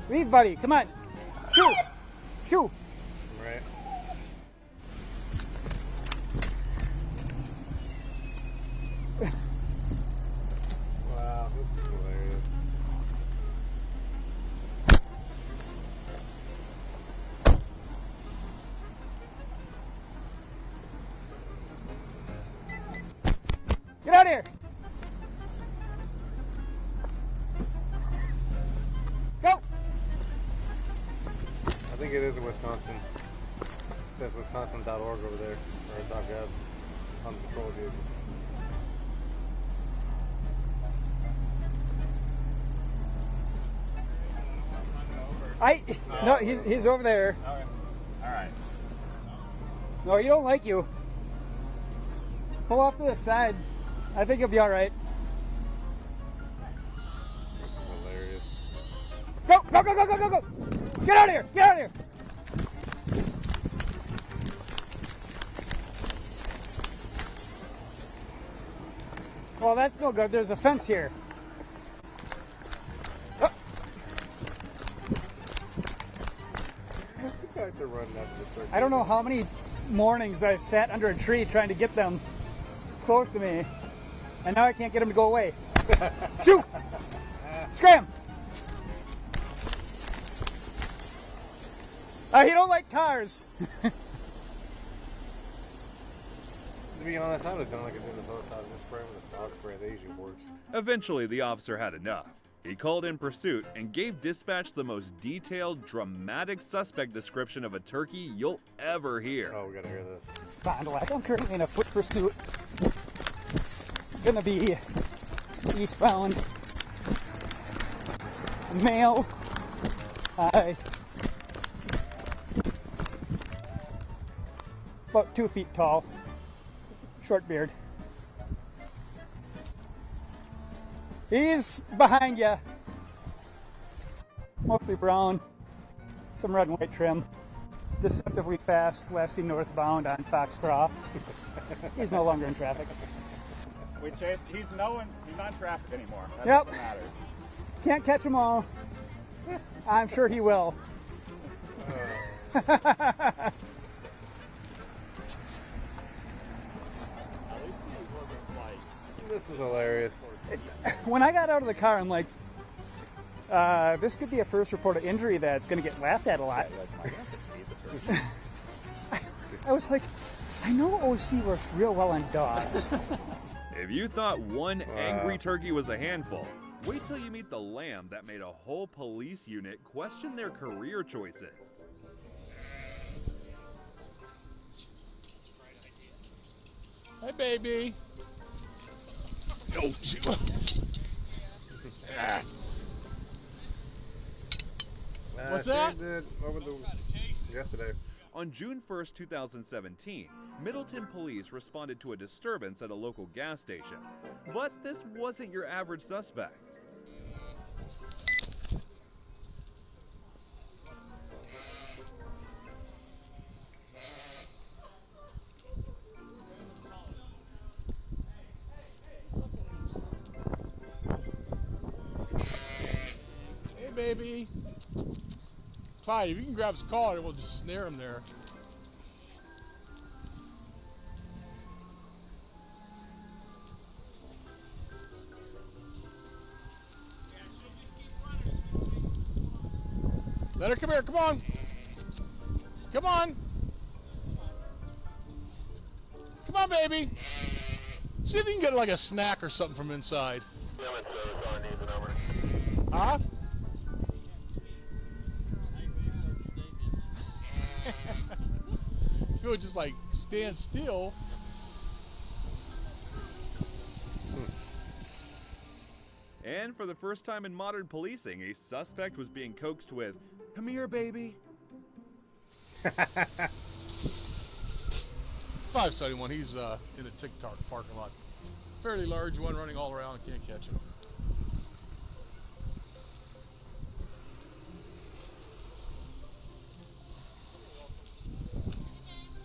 Leave, buddy. Come on. Shoo! Shoo! Right. Wow, this is hilarious. Get out of here! Go! I think it is in Wisconsin. It says wisconsin.org over there, or .gov on the patrol vehicle. No, he's over there. Okay. All right. No, he don't like you. Pull off to the side. I think you'll be all right. This is hilarious. Go, go, go, go, go, go, go! Get out of here! Get out of here! Well, that's no good. There's a fence here. I don't know how many mornings I've sat under a tree trying to get them close to me, and now I can't get them to go away. Shoot! Scram! He don't like cars. To be honest, I would have done like I did in the post. I would just spray with a dog spray. That usually works. Eventually, the officer had enough. He called in pursuit and gave dispatch the most detailed, dramatic suspect description of a turkey you'll ever hear. Oh, we gotta hear this. Fond du Lac, I'm currently in a foot pursuit. Gonna be eastbound. Male. About 2 feet tall. Short beard. He's behind you. Mostly brown. Some red and white trim. Deceptively fast, last seen northbound on Foxcroft. He's no longer in traffic. We chased. He's not in traffic anymore. That's Yep. what matters. Can't catch them all. I'm sure he will. This is hilarious. When I got out of the car, I'm like, this could be a first report of injury that's going to get laughed at a lot. I was like, I know OC works real well on dogs. If you thought one angry turkey was a handful, wait till you meet the lamb that made a whole police unit question their career choices. Hey, baby. Oh, what's that? Did yesterday. On June 1st, 2017, Middleton police responded to a disturbance at a local gas station. But this wasn't your average suspect. Hey, baby. Clyde, if you can grab his collar, we'll just snare him there. Let her come here, come on. Come on. Come on, baby. See if you can get like a snack or something from inside. Huh? If you would just like stand still. And for the first time in modern policing, a suspect was being coaxed with, "Come here, baby." 571, he's in a TikTok parking lot. Fairly large one running all around, can't catch him.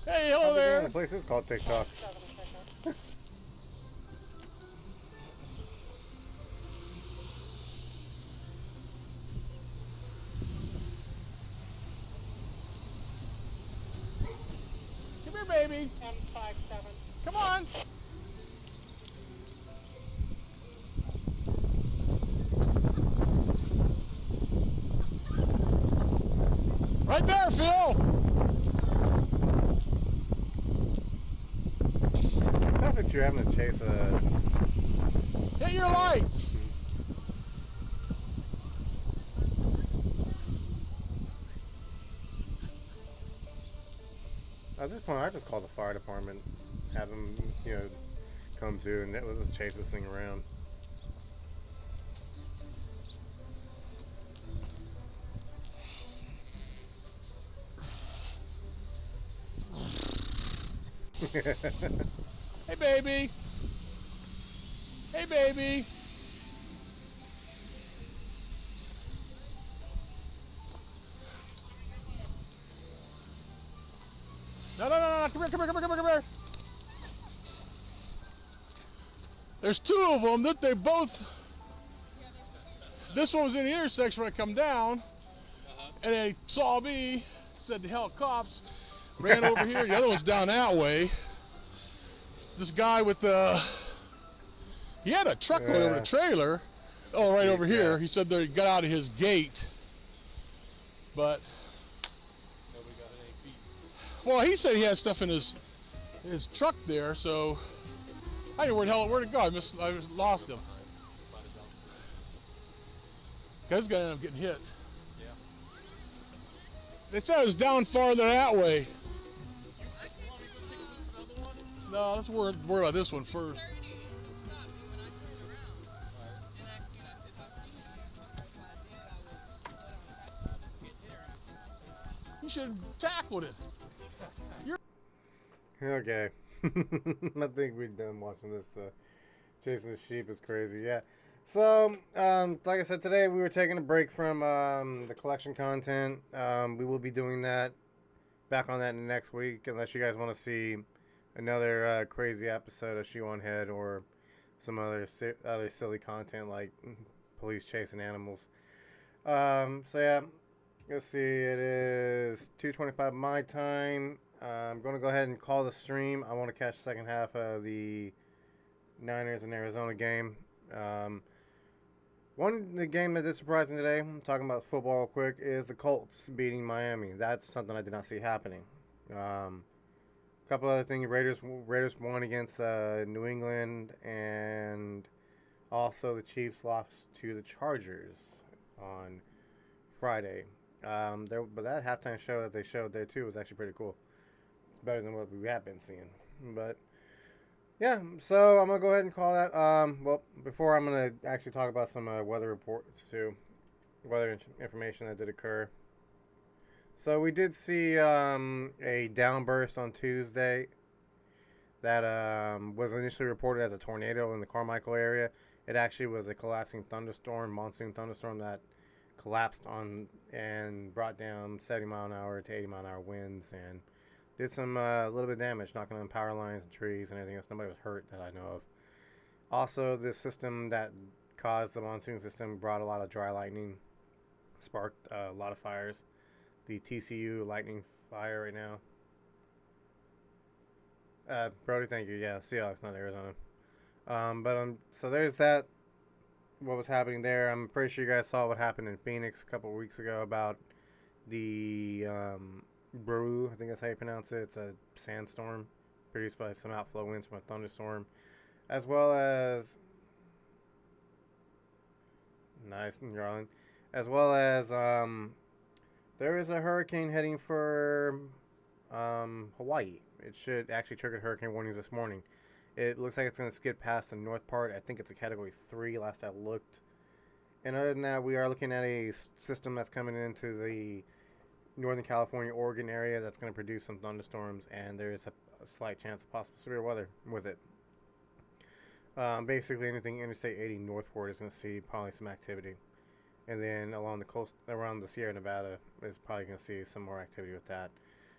Hey, hello there. The place is called TikTok. Come here, baby. M57. Come on. Right there, Phil. The fact that you're having to chase a... Hit your lights! At this point, I just called the fire department, have them, come to, and let's just chase this thing around. Hey, baby. Hey, baby. No, no, no, no. Come here, come here, come here, come here, come here. There's two of them that they both... This one was in the intersection when I come down, and they saw me, said the hell cops, ran over here. The other one's down that way. This guy with the... He had a truck going over the trailer. Oh, right over here. He said they got out of his gate. But... Nobody got any feet. Well, he said he had stuff in his truck there, so... I didn't know where'd it go. I lost him. This guy ended up getting hit. Yeah. They said it was down farther that way. No, let's worry about this one first. You should have tackled it. Okay. I think we're done watching this. Chasing the sheep is crazy, yeah. So, like I said, today we were taking a break from the collection content. We will be doing that, back on that next week, unless you guys want to see another crazy episode of Shoeonhead or some other silly content like police chasing animals. So yeah, let's see, it is 2:25 my time. I'm going to go ahead and call the stream. I want to catch the second half of the Niners and Arizona game. The game that is surprising today, I'm talking about football real quick, is the Colts beating Miami. That's something I did not see happening. couple other things. Raiders won against New England, and also the Chiefs lost to the Chargers on Friday. But that halftime show that they showed there too was actually pretty cool. It's better than what we have been seeing. But yeah, so I'm gonna go ahead and call that. Well, before I'm gonna actually talk about some weather reports too, weather information that did occur. So we did see a downburst on Tuesday that was initially reported as a tornado in the Carmichael area. It actually was a collapsing thunderstorm, monsoon thunderstorm that collapsed on and brought down 70 mile an hour to 80 mile an hour winds and did some little bit of damage, knocking on power lines and trees and everything else. Nobody was hurt that I know of. Also, the system that caused the monsoon system brought a lot of dry lightning, sparked a lot of fires. The TCU lightning fire right now. Brody, thank you. Yeah, Seahawks, not Arizona. So there's that. What was happening there? I'm pretty sure you guys saw what happened in Phoenix a couple of weeks ago about the Brew. I think that's how you pronounce it. It's a sandstorm produced by some outflow winds from a thunderstorm, as well as nice and Garland, as well as there is a hurricane heading for Hawaii. It should actually trigger hurricane warnings this morning. It looks like it's going to skid past the north part. I think it's a Category 3 last I looked. And other than that, we are looking at a system that's coming into the Northern California, Oregon area that's going to produce some thunderstorms, and there is a slight chance of possible severe weather with it. Basically, anything Interstate 80 northward is going to see probably some activity. And then along the coast, around the Sierra Nevada, is probably going to see some more activity with that.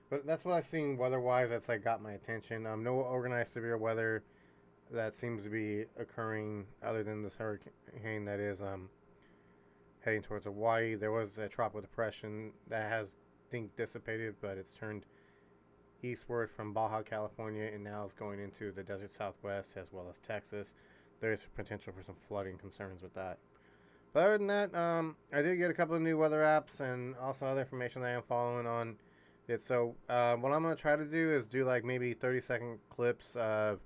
But that's what I've seen weather-wise that's like got my attention. No organized severe weather that seems to be occurring other than this hurricane that is heading towards Hawaii. There was a tropical depression that has, I think, dissipated, but it's turned eastward from Baja, California, and now is going into the desert Southwest as well as Texas. There is potential for some flooding concerns with that. But other than that, I did get a couple of new weather apps and also other information that I am following on it. So what I'm going to try to do is do like maybe 30-second clips of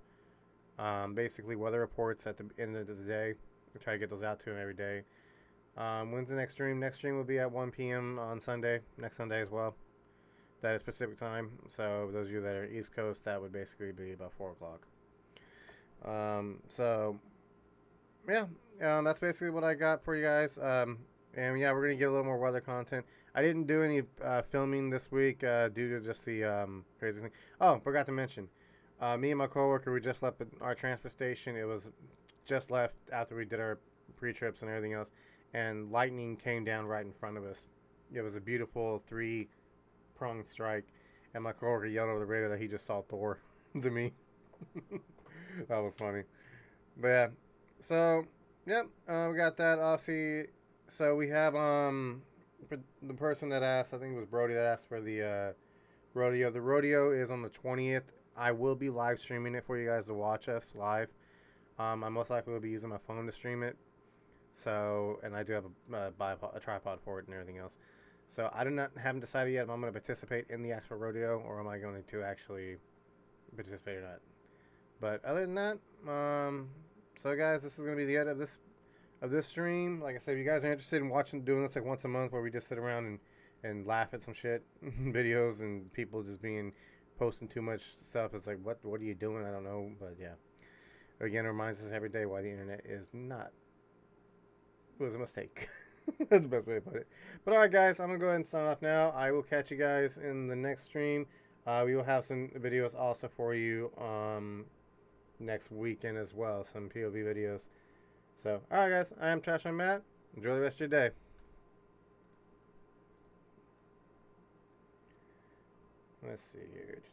basically weather reports at the end of the day. I'll try to get those out to him every day. When's the next stream? Next stream will be at 1 p.m. on Sunday, next Sunday as well. That is Pacific time. So those of you that are East Coast, that would basically be about 4 o'clock. So yeah, that's basically what I got for you guys. And yeah, we're going to get a little more weather content. I didn't do any filming this week due to just the crazy thing. Oh, forgot to mention. Me and my coworker, we just left our transfer station. It was just left after we did our pre-trips and everything else. And lightning came down right in front of us. It was a beautiful 3-pronged strike. And my coworker yelled over the radio that he just saw Thor to me. That was funny. But yeah. So, yep. We got that. Obviously, so we have the person that asked, I think it was Brody that asked for the rodeo. The rodeo is on the 20th. I will be live streaming it for you guys to watch us live. I most likely will be using my phone to stream it. So, and I do have a tripod for it and everything else. So I haven't decided yet if I'm going to participate in the actual rodeo or am I going to actually participate or not. But other than that, so guys, this is going to be the end of this stream. Like I said, if you guys are interested in doing this like once a month where we just sit around and laugh at some shit, videos and people just posting too much stuff. It's like, what are you doing? I don't know. But yeah, again, it reminds us every day why the internet is not. It was a mistake. That's the best way to put it. But all right, guys, I'm going to go ahead and sign off now. I will catch you guys in the next stream. We will have some videos also for you next weekend as well. Some POV videos. So, all right, guys. I am Trashman Matt. Enjoy the rest of your day. Let's see here.